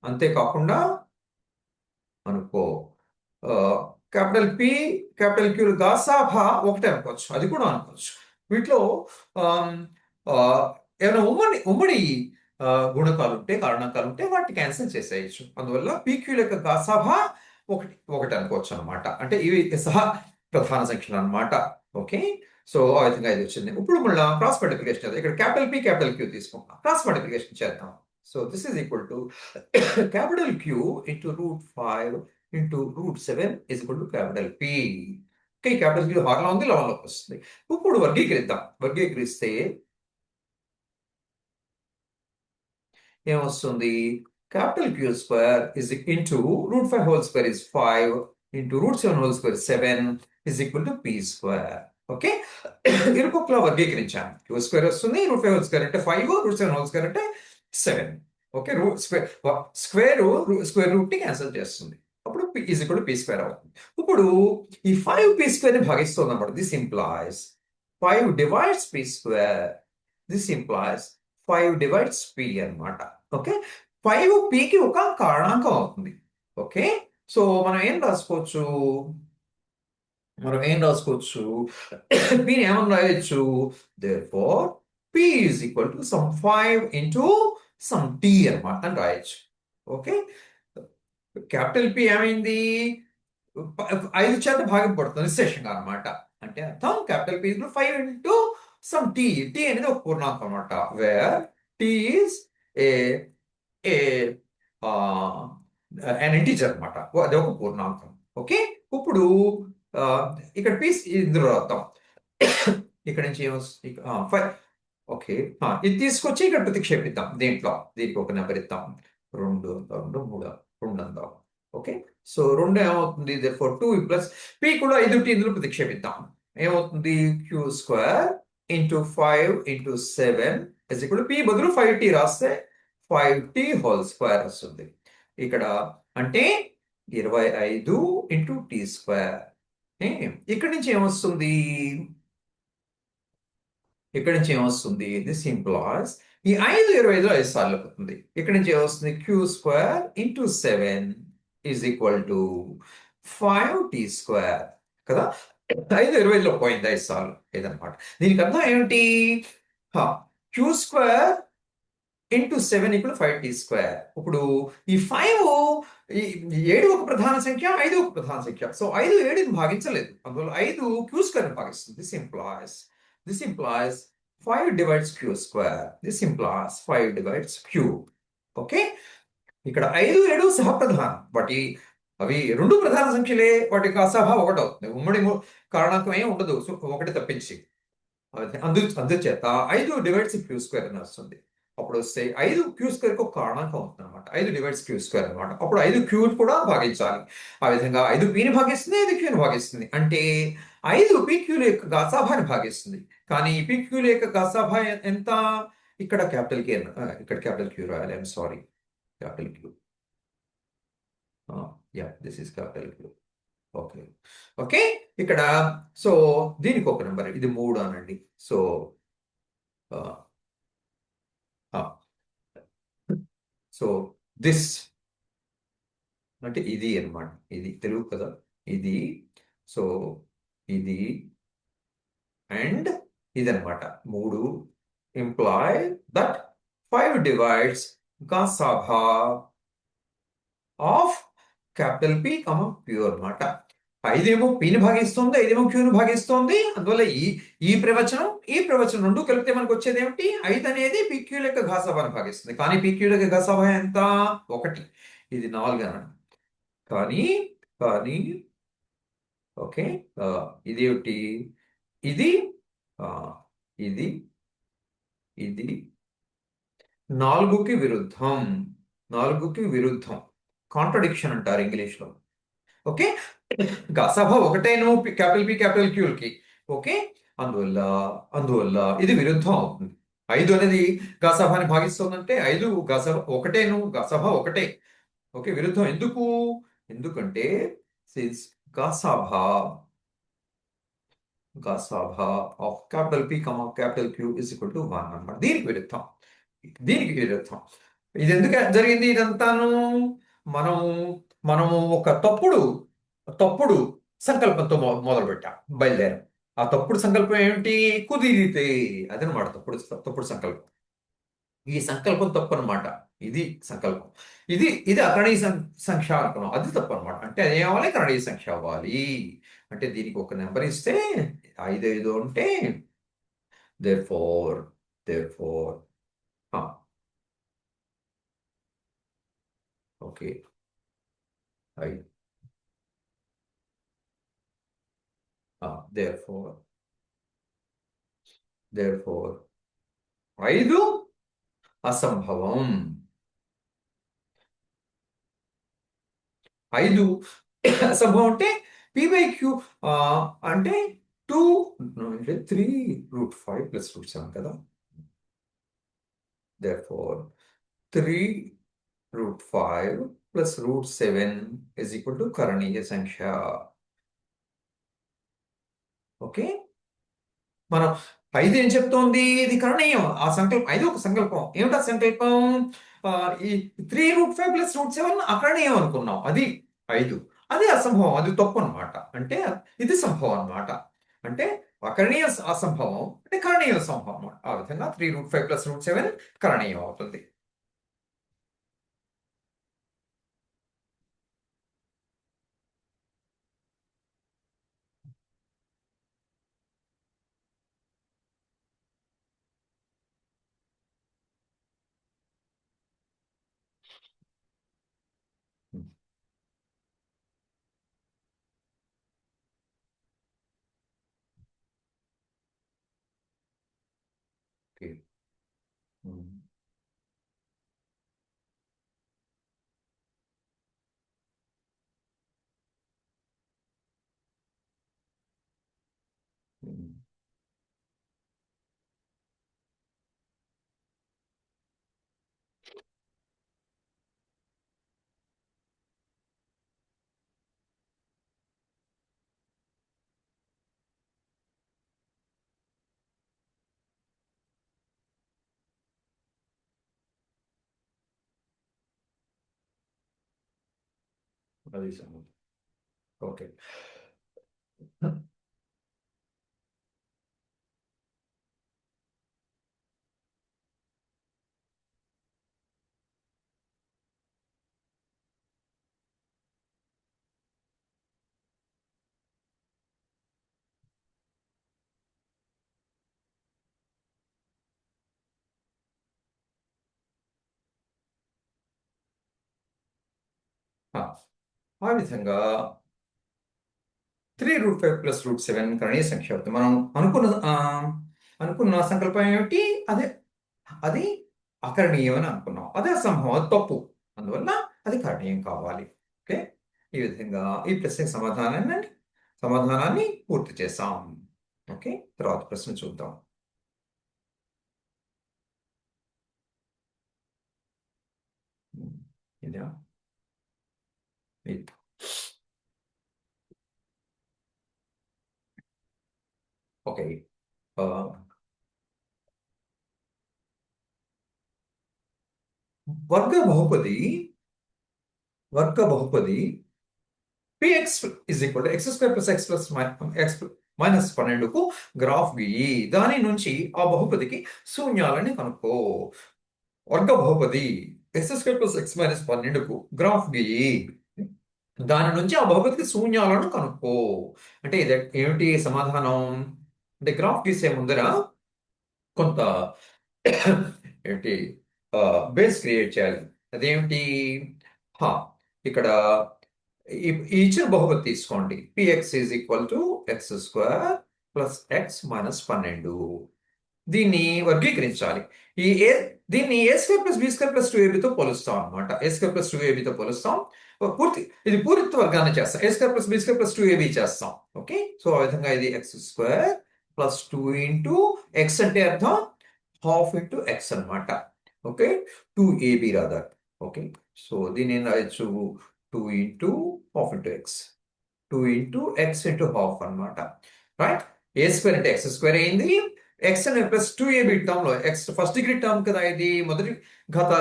అంతేకాకుండా క్యాపిటల్ p క్యాపిటల్ q గాసాభా ఒకటే అనుకోవచ్చు, అది కూడా అనుకోవచ్చు. వీటిలో ఏమైనా ఉమ్మడి గుణకాలు ఉంటే, కారణాంకాలు ఉంటే వాటిని క్యాన్సిల్ చేసేయచ్చు. అందువల్ల pq యొక్క గాసాభా ఒకటి అనుకోవచ్చు అనమాట. అంటే ఇవి సహ ప్రధాన సంఖ్యలు అనమాట. ఓకే, సో ఆ విధంగా ఇది వచ్చింది. ఇప్పుడు మళ్ళీ క్రాస్ మల్టిప్లికేషన్ చేద్దాం. ఇక్కడ క్యాపిటల్ p క్యాపిటల్ q తీసుకుంటాం, క్రాస్ మల్టిప్లికేషన్ చేద్దాం. So this is equal to capital q into √5 into √7 is equal to capital p. Okay, capital q హారంలో ఉంది, లవంలోకి వస్తుంది. ఇప్పుడు వర్గీకరిద్దాం. వర్గీకరిస్తే ఏమొస్తుంది? Capital q square is into √5 whole square is 5 into √7 whole square 7 is equal to p square. Okay, ఇరుపక్కల వర్గీకరించాను. q స్క్వేర్ వస్తుంది, √5 హోల్ స్క్వేర్ అంటే 5, √7 హోల్ స్క్వేర్ అంటే 7. ఓకే, స్క్వేర్ రూట్ ని క్యాన్సిల్ చేస్తుంది. అప్పుడు p is equal to p square అవుతుంది. ఇప్పుడు ఈ 5p స్క్వేర్ ని భాగిస్తుంది అన్నమాట. This implies 5 divides p square. This implies 5 divides p అన్నమాట. ఓకే, 5 p కి ఒక కారణాంకం అవుతుంది. ఓకే, సో మనం ఏం రాసుకోవచ్చు? p ని ఏమని రాయొచ్చు? therefore p is equal to some 5 into some t అన్నమాట అని రాయొచ్చు. ఓకే, క్యాపిటల్ p ఏమైంది? 5 చేత భాగింపబడుతుంది నిశ్శేషంగా అనమాట. అంటే అర్థం capital p 5 into some t. t అనేది ఒక పూర్ణాంకం అనమాట. Where t is a a an integer అనమాట. అది ఒక పూర్ణాంకం. ఓకే. ఇప్పుడు ఆ, ఇక్కడ పీస్ ఇందులో రాద్దాం. ఇక్కడ నుంచి ఏమొస్తుంది? 5. ఓకే. ఇది తీసుకొచ్చి ఇక్కడ ప్రతిక్షేపిద్దాం. దీనికి ఒక నెంబర్ ఇద్దాం. 2 2 3 2 అందాం. ఓకే. సో 2 ఏమవుతుంది? therefore 2 ప్లస్ పి కూడా 5 ఇందులో ప్రతిక్షేపిద్దాం. ఏమవుతుంది? Q square into 5 into 7 P బదులు 5t రాస్తే 5t హోల్ స్క్వేర్ వస్తుంది. ఇక్కడ అంటే 25 ఇంటూ టీ స్క్వేర్. ఇక్కడ నుంచి ఏమొస్తుంది? దిస్ ఇంప్లాయిస్ ఈ 25లో 5 సార్లు అవుతుంది. ఇక్కడి నుంచి ఏమొస్తుంది? Q square into 7 is equal to 5t square కదా. 5 20లో పోయింది 5 సార్లు ఇదనమాట. దీనికి అర్థం ఏమిటి? Q square into 7 equal 5t square. ఇప్పుడు ఈ 5 7 ఒక ప్రధాన సంఖ్య, 5 ఒక ప్రధాన సంఖ్య. సో 5 7ని భాగించలేదు. అందువల్ల 5 క్యూ స్క్వేర్ భాగిస్తుంది. This implies 5 divides Q square. This implies 5 divides Q. Okay. ఇక్కడ 5 7 సహప్రధానం. అవి రెండు ప్రధాన సంఖ్యలే. వాటి యొక్క అసహా ఒకటి అవుతుంది. ఉమ్మడి కారణాంకం ఏం ఉండదు, ఒకటి తప్పించి. అందుచేత 5 డివైడ్స్ క్యూ స్క్వేర్ అని వస్తుంది. అప్పుడు వస్తే 5 క్యూ స్క్వేర్ ఒక కారణాంకం అవుతుంది అనమాట. 5 డివైడ్స్ క్యూ స్క్వేర్ అనమాట. అప్పుడు 5 క్యూని కూడా భాగించాలి. ఆ విధంగా 5 పిని భాగిస్తుంది, 5 క్యూని భాగిస్తుంది. అంటే 5 పి క్యూల యొక్క గాసాభాని భాగిస్తుంది. కానీ ఈ పి క్యూల యొక్క గాసాభా ఎంత? ఇక్కడ క్యాపిటల్ కే, ఇక్కడ క్యాపిటల్ క్యూ రాయాలి. I'm sorry, capital Q. This is capital Q. Okay. Okay. ఇక్కడ సో దీనికి ఒక నెంబర్, ఇది 3 అనండి. సో సో దిస్ అంటే ఇది అన్నమాట. ఇది తెలుగు కదా. ఇది సో ఇది అండ్ ఇదన్నమాట. 3 ఇంప్లాయ్ దట్ 5 డివైడ్స్ గాసాభా ఆఫ్ క్యాపిటల్ పి క్యూ అన్నమాట. 5 ఏమో పిని భాగిస్తుంది, 5 ఏమో క్యూని భాగిస్తుంది. అందువల్ల ఈ ప్రవచనం రెండు కలిపితే మనకు వచ్చేది ఏమిటి? 5 అనేది పిక్యూ యొక్క ఘాసాభాన్ని భాగిస్తుంది. కానీ పిక్యూ యొక్క ఘాసాభా ఎంత? 1. ఇది 4 అనండి. కానీ కానీ ఓకే. ఇదేమిటి? ఇది ఆ, ఇది ఇది 4కి విరుద్ధం. 4కి విరుద్ధం. కాంట్రడిక్షన్ అంటారు ఇంగ్లీష్లో. ఓకే. గాసాభా ఒకటేను క్యాపిటల్ క్యూలకి. ఓకే. అందువల్ల అందువల్ల ఇది విరుద్ధం అవుతుంది. 5 అనేది గాసాభాని భాగిస్తుందంటే 5 గాసాభా ఒకటేను, గాసాభా ఒకటే. ఓకే. విరుద్ధం ఎందుకు? ఎందుకంటే సిన్స్ గాసాభా గాసాభా of capital P capital Q is equal to 1 అన్నమాట. దీనికి విరుద్ధం. ఇది ఎందుకు జరిగింది? ఇదంతాను మనం మనము ఒక తప్పుడు సంకల్పంతో మొదలు పెట్టాం, బయలుదేరాం. ఆ తప్పుడు సంకల్పం ఏమిటి? కుదిరితే. అదనమాట తప్పుడు సంకల్పం. ఈ సంకల్పం తప్పు అనమాట. ఇది సంకల్పం. ఇది అకరణీయ సంఖ్య అనుకున్నాం. అది తప్పు అనమాట. అంటే అది ఏమవ్వాలి? కరణీయ సంఖ్య అవ్వాలి. అంటే దీనికి ఒక నెంబర్ ఇస్తే 5 5 అంటే therefore okay. 5 therefore 5 అసంభవం. 5 అసంభవం అంటే పి బై క్యూ అంటే 2 అంటే 3√5 ప్లస్ √7 కదా. Therefore 3√5 plus √7 is equal to కరణీయ సంఖ్య. ఓకే. మనం 5 ఏం చెప్తోంది? ఇది కరణీయం. ఆ సంకల్పం 5 ఒక సంకల్పం. ఏమిటా సంకల్పం? ఈ 3√5 ప్లస్ √7 అకరణీయం అనుకున్నాం. అది 5. అది అసంభవం. అది తప్పు అనమాట. అంటే ఇది సంభవం అనమాట. అంటే అకరణీయ అసంభవం అంటే కరణీయ సంభవం. ఆ విధంగా 3√5 ప్లస్ √7 కరణీయం అవుతుంది. ఉమ్. ఉమ్. అది సంగతి. ఓకే. ఆ ఆ విధంగా 3√5 ప్లస్ √7 కరణీయ సంఖ్య అవుతుంది. మనం అనుకున్న సంకల్పం ఏమిటి? అదే అది అకరణీయం అని అనుకున్నాం. అదే అసంభవం, అది తప్పు. అందువల్ల అది కరణీయం కావాలి. ఓకే. ఈ విధంగా ఈ ప్రశ్నకి సమాధానాన్ని పూర్తి చేసాం. ఓకే. తర్వాత ప్రశ్న చూద్దాం. ఇదా ఇది. ఓకే. ఆ, వర్గ బహుపది P X is equal X square plus X plus X minus 12కు గ్రాఫ్ గీయి. దాని నుంచి ఆ బహుపదికి శూన్యాలని కనుక్కో. వర్గ బహుపది X square plus X minus 12కు గ్రాఫ్ గీయి. దాని నుంచి ఆ బహుపదికి శూన్యాలను కనుక్కో. అంటే ఇది ఏమిటి సమాధానం? అంటే గ్రాఫ్ గీసే ముందర కొంత ఏంటి బేస్ క్రియేట్ చేయాలి. అదేమిటి? హా, ఇక్కడ ఈ ఇచ్చిన బహుపది తీసుకోండి. P X is equal to X square plus X minus 12. దీన్ని వర్గీకరించాలి. ఈ ఏ దీన్ని A square plus B square plus 2ab పోలుస్తాం అనమాట. ఏ స్క్వేర్ ప్లస్ 2ab పోలుస్తాం. ఇది పూర్తి వర్గాన్ని చేస్తాం. A square plus B square plus 2ab చేస్తాం. ఓకే. సో ఆ విధంగా ఇది X square plus 2 into X అంటే అర్థం హాఫ్ ఇంటూ ఎక్స్ అనమాట. Okay. 2ab rather. Okay. So దీన్ని ఏం రాయొచ్చు? 2 into half into X, 2 into X into half అనమాట. రైట్. ఏ స్క్వేర్ అంటే ఎక్స్ స్క్వేర్ అయింది. ఎక్స్ అనే ప్లస్ 2ab టర్మ్ లో ఎక్స్ ఫస్ట్ డిగ్రీ టర్మ్ కదా, ఇది మొదటి ఘాత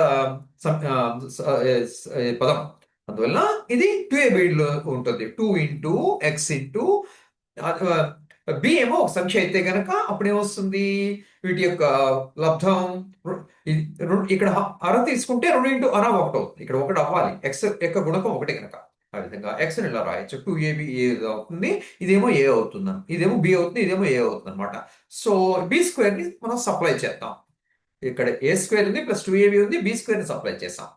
పదం. అందువల్ల ఇది 2ab లో ఉంటుంది. 2 ఇంటూ ఎక్స్ ఇంటూ బి ఏమో ఒక సంఖ్య అయితే గనక అప్పుడు ఏమొస్తుంది? వీటి యొక్క లబ్ధం ఇక్కడ అర తీసుకుంటే 2 ఇంటూ అర 1 అవుతుంది. ఇక్కడ 1 అవ్వాలి. ఎక్స్ యొక్క గుణకం 1 కనుక ఆ విధంగా ఎక్స్ ఇలా రాయొచ్చు. 2ab ఏ అవుతుంది, ఇదేమో ఏ అవుతుంది, ఇదేమో బి అవుతుంది, ఇదేమో ఏ అవుతుంది అనమాట. సో బి స్క్వేర్ ని మనం సప్లై చేద్దాం. ఇక్కడ ఏ స్క్వేర్ ఉంది ప్లస్ 2ab ఉంది, బి స్క్వేర్ ని సప్లై చేస్తాం.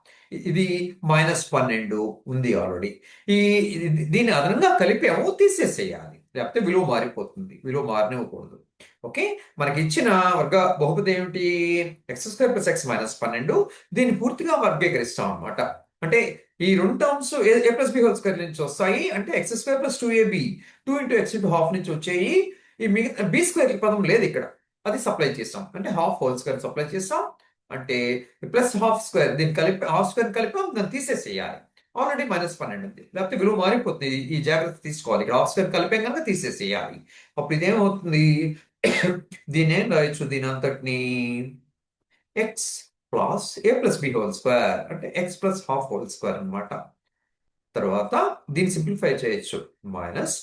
ఇది మైనస్ 12 ఉంది ఆల్రెడీ. దీన్ని అదనంగా కలిపాము, తీసేసేయాలి. లేకపోతే విలువ మారిపోతుంది. విలువ మారనివ్వకూడదు. ఓకే. మనకి ఇచ్చిన వర్గ బహుపది ఏమిటి? X square plus X minus 12. దీన్ని పూర్తిగా వర్గీకరిస్తాం అనమాట. అంటే ఈ రెండు టర్మ్స్ ఏ ప్లస్ బి హోల్ స్క్వేర్ నుంచి వస్తాయి. అంటే X square plus 2ab 2 into X into half నుంచి వచ్చాయి. ఈ మిగతా బి స్క్వేర్ పదం లేదు ఇక్కడ, అది సప్లై చేస్తాం. అంటే హాఫ్ హోల్ స్క్వేర్ సప్లై చేస్తాం. అంటే ప్లస్ హాఫ్ స్క్వేర్ దీన్ని కలిపి హాఫ్ స్క్వేర్ కలిపి దాన్ని తీసేసేయాలి. ఆల్రెడీ మైనస్ 12 ఉంది, లేకపోతే విలువ మారిపోతుంది. ఈ జాగ్రత్త తీసుకోవాలి. ఇక్కడ హాఫ్ స్క్వేర్ కలిపాం కనుక తీసేసేయాలి. అప్పుడు ఇదేమవుతుంది? దీన్ని ఏం రాయొచ్చు? దీని అంతటిని ఎక్స్ ప్లస్ ఏ ప్లస్ బి హోల్ స్క్వేర్ అంటే x plus half whole square అనమాట. తర్వాత దీన్ని సింప్లిఫై చేయొచ్చు. మైనస్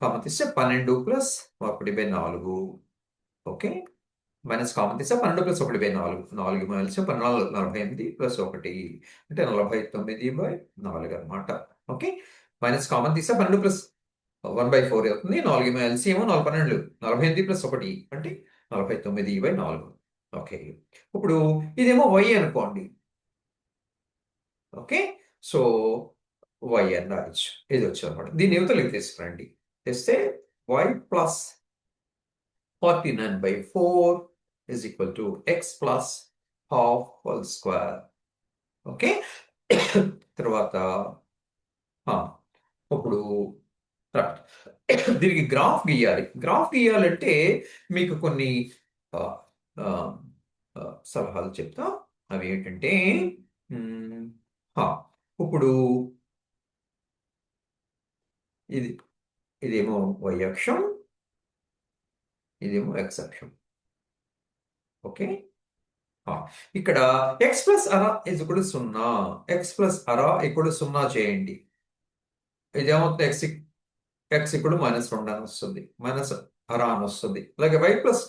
కామన్ తీస్తే 12 ప్లస్ 1/4. ఓకే. మైనస్ కామన్ తీస్తే 12 ప్లస్ 1/4. 4 మైనస్ 14 48 ప్లస్ 1 అంటే 49/4 అనమాట. ఓకే. మైనస్ కామన్ తీస్తే 12 ప్లస్ 1/4 అవుతుంది. 4 మైనస్ ఏమో 12 48 ప్లస్ 1 అంటే 49/4. ఓకే. ఇప్పుడు ఇదేమో y అనుకోండి. ఓకే. సో y అని రాయొచ్చు. ఇది వచ్చి అనమాట. దీన్ని యువతలకి తీసుకురండి. తెస్తే y plus 49/4 is equal to x plus half whole square. Okay. తర్వాత ఇప్పుడు దీనికి గ్రాఫ్ గీయాలి. గ్రాఫ్ గీయాలంటే మీకు కొన్ని ఆ, ఆ, సలహాలు చెప్తా. అవి ఏంటంటే మ్, ఆ, ఇప్పుడు ఇది ఇదేమో y అక్షం, ఇదేమో x అక్షం. ఓకే. ఇక్కడ ఎక్స్ ప్లస్ అరా ఇక్కడ 0, ఎక్స్ ప్లస్ అరా ఇక్కడ 0 చేయండి. ఇదేమవుతుంది, ఎక్స్ ఇక్కడ -2 అని వస్తుంది, మైనస్ అరా అని వస్తుంది. అలాగే y plus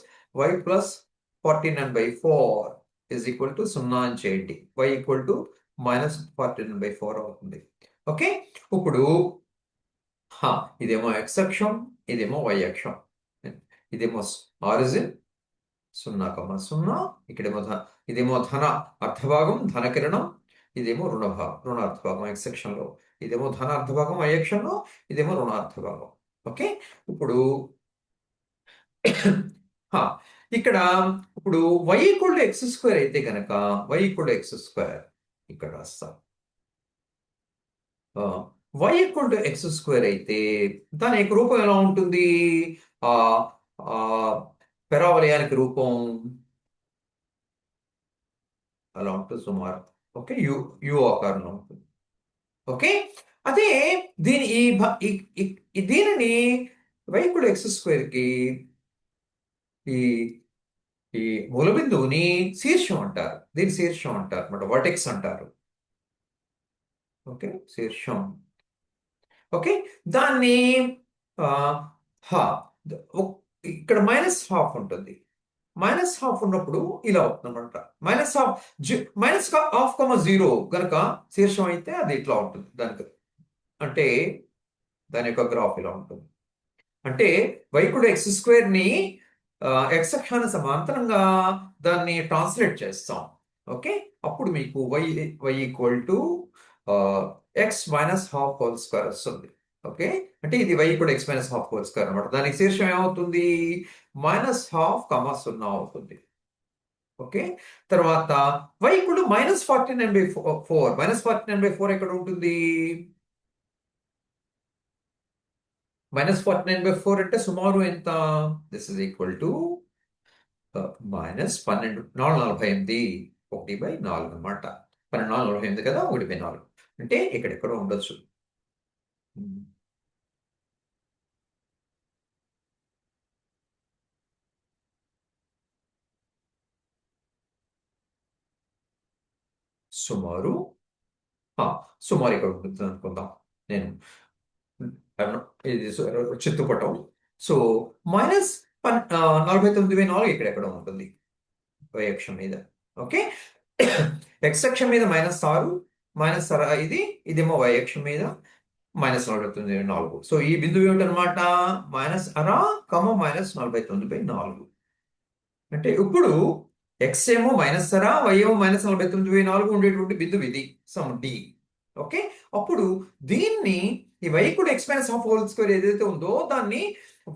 49/4 is equal to 0 అని చేయండి. y ఈక్వల్ టు -49/4 అవుతుంది. ఓకే. ఇప్పుడు ఇదేమో x అక్షం, ఇదేమో y అక్షం. ఇదేమో ఆరిజిన్ 0,0, ఇక్కడేమో ఇదేమో ధన అర్ధభాగం ధనకిరణం, ఇదేమో రుణార్ధభాగం x సెక్షన్లో, ఇదేమో ధన అర్ధభాగం y అక్షంలో, ఇదేమో రుణార్ధభాగం. ఓకే. ఇప్పుడు ఇక్కడ ఇప్పుడు y ఈక్వల్ టు x² అయితే కనుక y ఈక్వల్ టు x², ఇక్కడ రాస్తాం. y ఈక్వల్ టు x² అయితే దాని యొక్క రూపం ఎలా ఉంటుంది? ఆ పెరావలయానికి రూపం అలా ఉంటుంది సుమారు. ఓకే. యు ఆకారంలో ఉంటుంది. ఓకే. అదే దీనిని y ఈక్వల్ టు x² కి ఈ ఈ మూల బిందువుని శీర్షం అంటారు. దీని శీర్షం అంటారు అన్నమాట, వర్టెక్స్ అంటారు. ఓకే, శీర్షం. ఓకే. దాన్ని ఇక్కడ -12 ఉంటుంది. -12 ఉన్నప్పుడు ఇలా అవుతుంది అనమాట. -12,0 గనక శీర్షం అయితే అది ఇట్లా ఉంటుంది. దానికి అంటే దాని యొక్క గ్రాఫ్ ఇలా ఉంటుంది. అంటే y కూడా x² ని x అక్షానికి సమాంతరంగా దాన్ని ట్రాన్స్లేట్ చేస్తాం. ఓకే. అప్పుడు మీకు y equal to x -12 whole square వస్తుంది. ఓకే. అంటే ఇది y కూడా x -12 హోల్ స్క్వేర్ అనమాట. దానికి శీర్షం ఏమవుతుంది? -12, 0 అవుతుంది. ఓకే. తర్వాత y కూడా -49/4. -49/4 ఎక్కడ ఉంటుంది? -49/4 అంటే సుమారు ఎంత? దిస్ ఇస్ ఈక్వల్ టు -12, 448, 1/4 అనమాట. 12, 448 కదా, 1/4 అంటే ఇక్కడెక్కడో ఉండొచ్చు. సుమారు ఇక్కడ ఉంటుంది అనుకుందాం. నేను ఇది చిత్తుపటం. సో -49/4 ఇక్కడెక్కడ ఉంటుంది y అక్షం మీద. ఓకే. x అక్షం మీద -6, ఇదేమో y అక్షం మీద -49/4. సో ఈ బిందువు ఏమిటనమాట? -6, -49/4. అంటే ఇప్పుడు x ఏమో -6, y ఏమో -49/4 ఉండేటువంటి బిందువు ఇది, సమ్ d. ఓకే. అప్పుడు దీన్ని ఈ y కూడా x -12 హోల్ స్క్వేర్ ఏదైతే ఉందో దాన్ని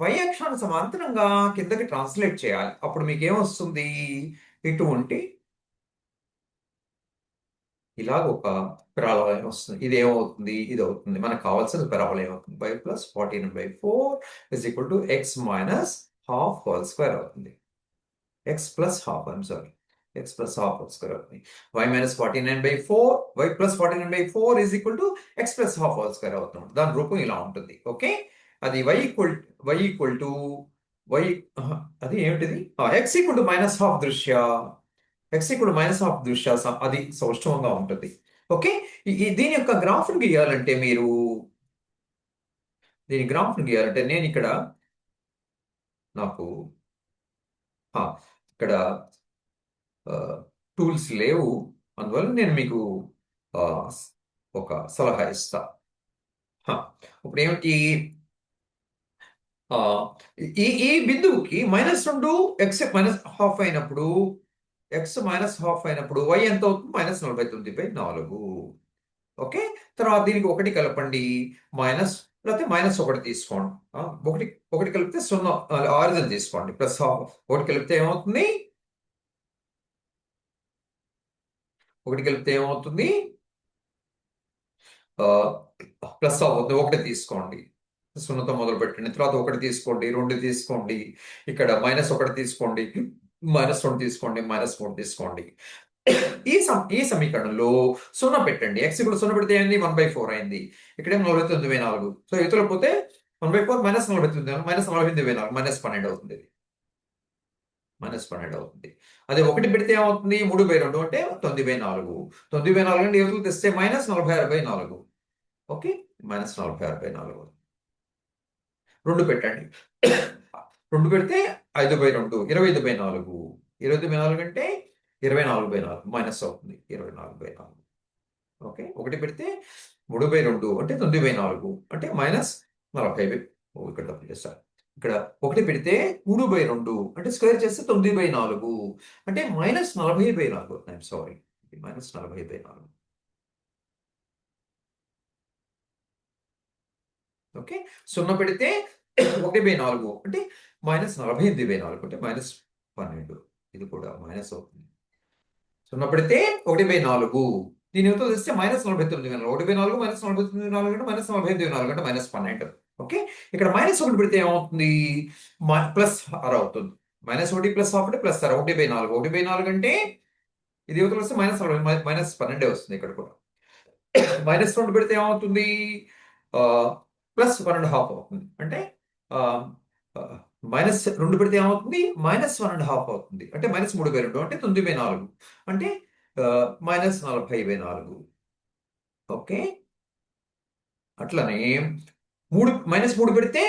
y అక్షానికి సమాంతరంగా కిందకి ట్రాన్స్లేట్ చేయాలి. అప్పుడు మీకు ఏమొస్తుంది? ఇటువంటి ఇలాగ ఒక పెరావలయం వస్తుంది. ఇది ఏమవుతుంది? ఇది అవుతుంది. మనకు కావాల్సిన పెరావలయం అవుతుంది. y + 49/4 = x -12 హోల్ స్క్వేర్ అవుతుంది. x + ½ I'm sorry, x + ½ whole square అవుతుంది. y - 49/4 y + 49/4 x + ½ whole square అవుతుంది. దాని రూపం ఇలా ఉంటుంది. ఓకే. అది y అది ఏమిటిది? x -12 దృష్ట్యా అది సౌష్ఠవంగా ఉంటుంది. ఓకే. దీని యొక్క గ్రాఫ్ను గీయాలంటే నేను ఇక్కడ నాకు ఇక్కడ టూల్స్ లేవు, అందువల్ల నేను మీకు ఒక సలహా ఇస్తా. ఇప్పుడు ఏమిటి? ఈ బిందువుకి -2 x -12 అయినప్పుడు y ఎంత అవుతుంది? -49/4. ఓకే. తర్వాత దీనికి 1 కలపండి, లేకపోతే -1 తీసుకోండి. ఒకటి కలిపితే 0, ఆరిజిన్ తీసుకోండి. +1 కలిపితే ఏమవుతుంది? ఒకటి కలిపితే ఏమవుతుంది? ప్లస్ అవుతుంది. ఒకటి తీసుకోండి, సున్నతో మొదలు పెట్టండి. తర్వాత ఒకటి తీసుకోండి, రెండు తీసుకోండి, ఇక్కడ మైనస్ ఒకటి తీసుకోండి, మైనస్ రెండు తీసుకోండి, మైనస్ మూడు తీసుకోండి. ఈ సమీకరణంలో సున్నా పెట్టండి. ఎక్స్ ఇప్పుడు సున్నా పెడితే అయింది 1/4 అయింది. ఇక్కడేమో 49/4. సో ఇతరులు పోతే 1/4 మైనస్ 49, మైనస్ 48/4, -12 అవుతుంది. -12 అవుతుంది. అదే ఒకటి పెడితే ఏమవుతుంది? 3/2 అంటే 9/4. 9/4 అంటే యువతలు తెస్తే -46/4. ఓకే, -46/4. రెండు పెట్టండి. రెండు పెడితే 5/2, 25/4. 25/4 అంటే 24/4 మైనస్ అవుతుంది. 24/4. ఓకే, ఒకటి పెడితే 3/2 అంటే 9/4 అంటే -40. ఇక్కడ తప్పు చేస్తారు. ఇక్కడ ఒకటి పెడితే 3/2 అంటే స్క్వేర్ చేస్తే 9/4 అంటే -40/4. I'm sorry, -40/4. ఓకే, సున్నా పెడితే 1/4 అంటే -48/4 అంటే -12. ఇది కూడా మైనస్ అవుతుంది. సున్నా పెడితే 1/4. దీని యువతలు తెస్తే -49/4. 1/4 -49/4 అంటే -48/4 అంటే -12. ఓకే, ఇక్కడ -1 పెడితే ఏమవుతుంది? ప్లస్ అర అవుతుంది. -1 ప్లస్ హాఫ్ అంటే ప్లస్ అర. 1/4. 1/4 అంటే ఇది యువతలు వస్తే -12 వస్తుంది. ఇక్కడ కూడా -2 పెడితే ఏమవుతుంది? +1.5 అవుతుంది. అంటే -2 పెడితే ఏమవుతుంది? -1.5 అవుతుంది. అంటే -3/2 అంటే 9/4 అంటే -40/4. ఓకే, అట్లనే -3 పెడితే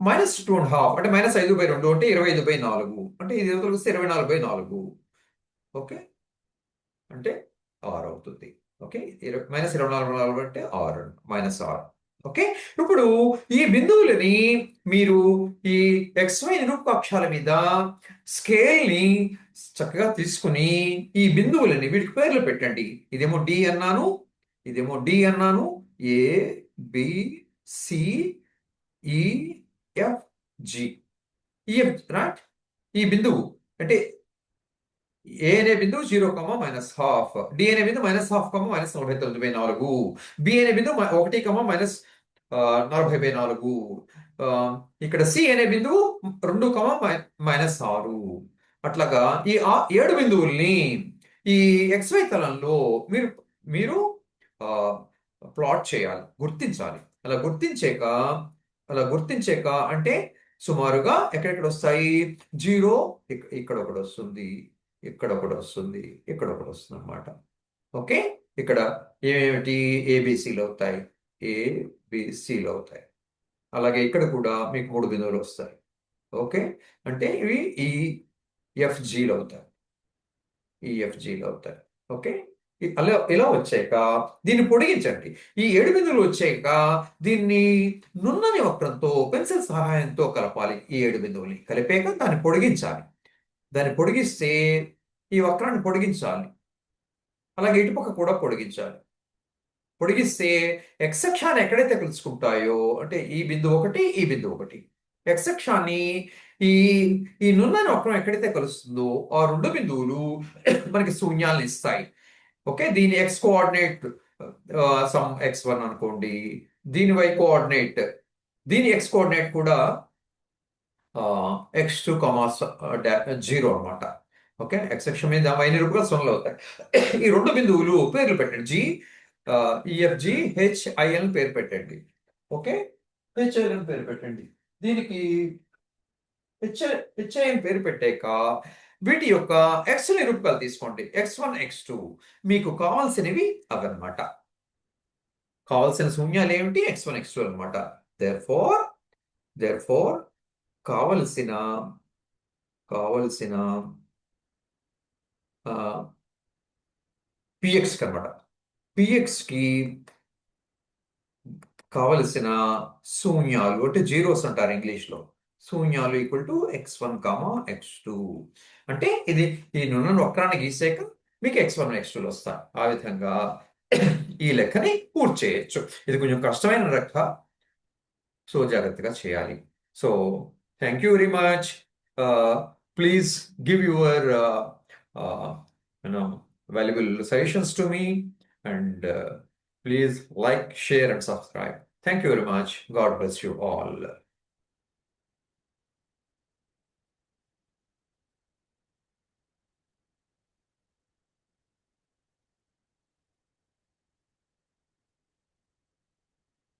-2.5 అంటే -5/2 అంటే 25/4 అంటే ఇది యువతలకు వస్తే 24/4. ఓకే, అంటే 6 అవుతుంది. ఓకే, -24/4 అంటే 6, -6. ఓకే, ఇప్పుడు ఈ బిందువులని మీరు ఈ XY నిరూపక అక్షాల మీద స్కేల్‌ని చక్కగా తీసుకొని ఈ బిందువులని వీటికి పేర్లు పెట్టండి. ఇదేమో డి అన్నాను, ఇదేమో డి అన్నాను. ఏ, బి, సి, ఈ, ఎఫ్, జి. రైట్? ఈ బిందువు అంటే ఏ అనే బిందువు 0, -12. డి అనే బిందువు -12, -49/4. బి అనే బిందువు 1, -40/4. ఇక్కడ సి అనే బిందువు 2, -6. అట్లాగా ఈ 7 బిందువుల్ని ఈ XY తలంలో మీరు మీరు ప్లాట్ చేయాలి, గుర్తించాలి. అలా గుర్తించాక అంటే సుమారుగా ఎక్కడెక్కడ వస్తాయి? 0 ఇక్కడ ఒకటి వస్తుంది, ఇక్కడ ఒకటి వస్తుంది, ఇక్కడ ఒకటి వస్తుంది అనమాట. ఓకే, ఇక్కడ ఏమిటి? ఏబిసిలు అవుతాయి, ఏబిసిలు అవుతాయి. అలాగే ఇక్కడ కూడా మీకు 3 బిందువులు వస్తాయి. ఓకే, అంటే ఇవి ఈ ఎఫ్జీలు అవుతాయి, ఈ ఎఫ్జీలు అవుతాయి. ఓకే, అలా ఇలా వచ్చాక దీన్ని పొడిగించండి. ఈ 7 బిందువులు వచ్చాక దీన్ని నున్నని వక్రంతో పెన్సిల్ సహాయంతో కలపాలి. ఈ 7 బిందువుల్ని కలిపాక దాన్ని పొడిగించాలి. దాన్ని పొడిగిస్తే ఈ వక్రాన్ని పొడిగించాలి. అలాగే ఇటుపక్క కూడా పొడిగించాలి. పొడిగిస్తే ఎక్స్ అక్షాన్ని ఎక్కడైతే కలుసుకుంటాయో అంటే ఈ బిందువు ఒకటి, ఈ బిందువు ఒకటి, ఎక్స్ అక్షాన్ని ఈ ఈ నున్నని వక్రం ఎక్కడైతే కలుస్తుందో ఆ 2 బిందువులు మనకి శూన్యాలను ఇస్తాయి. ఓకే, దీని ఎక్స్ కోఆర్డినేట్ సమ్ x1 అనుకోండి, దీని y కోఆర్డినేట్, దీని ఎక్స్ కోఆర్డినేట్ కూడా x2, 0 అనమాట. ఓకే, ఎక్స్ అక్షం మీద y నిరూపకాలు సున్నలు అవుతాయి. ఈ 2 బిందువులు పేర్లు పెట్టండి. ఈఎఫ్జి హెచ్ఐఎల్ పేరు పెట్టండి. ఓకే, హెచ్ఐఎల్ పేరు పెట్టండి. దీనికి హెచ్ఐఎల్ పేరు పెట్టాక వీటి యొక్క ఎక్స్ నిరూపకాలు తీసుకోండి. x1, x2 మీకు కావాల్సినవి అవన్నమాట. కావాల్సిన శూన్యాలు ఏమిటి? x1, x2 అనమాట. దేర్ఫోర్ కావలసిన పిఎక్స్ అనమాట. పిఎక్స్ కి కావలసిన శూన్యాలు అంటే జీరోస్ అంటారు ఇంగ్లీష్లో. శూన్యాలు ఈక్వల్ టు x1, x2 అంటే ఇది ఈ నున్నని వక్రాన్ని గీసాక మీకు x1, x2 వస్తాయి. ఆ విధంగా ఈ లెక్కని పూర్తి చేయొచ్చు. ఇది కొంచెం కష్టమైన లెక్క, సో జాగ్రత్తగా చేయాలి. So thank you very much. Please give your valuable suggestions to me. And please like, share, and subscribe. Thank you very much. God bless you all.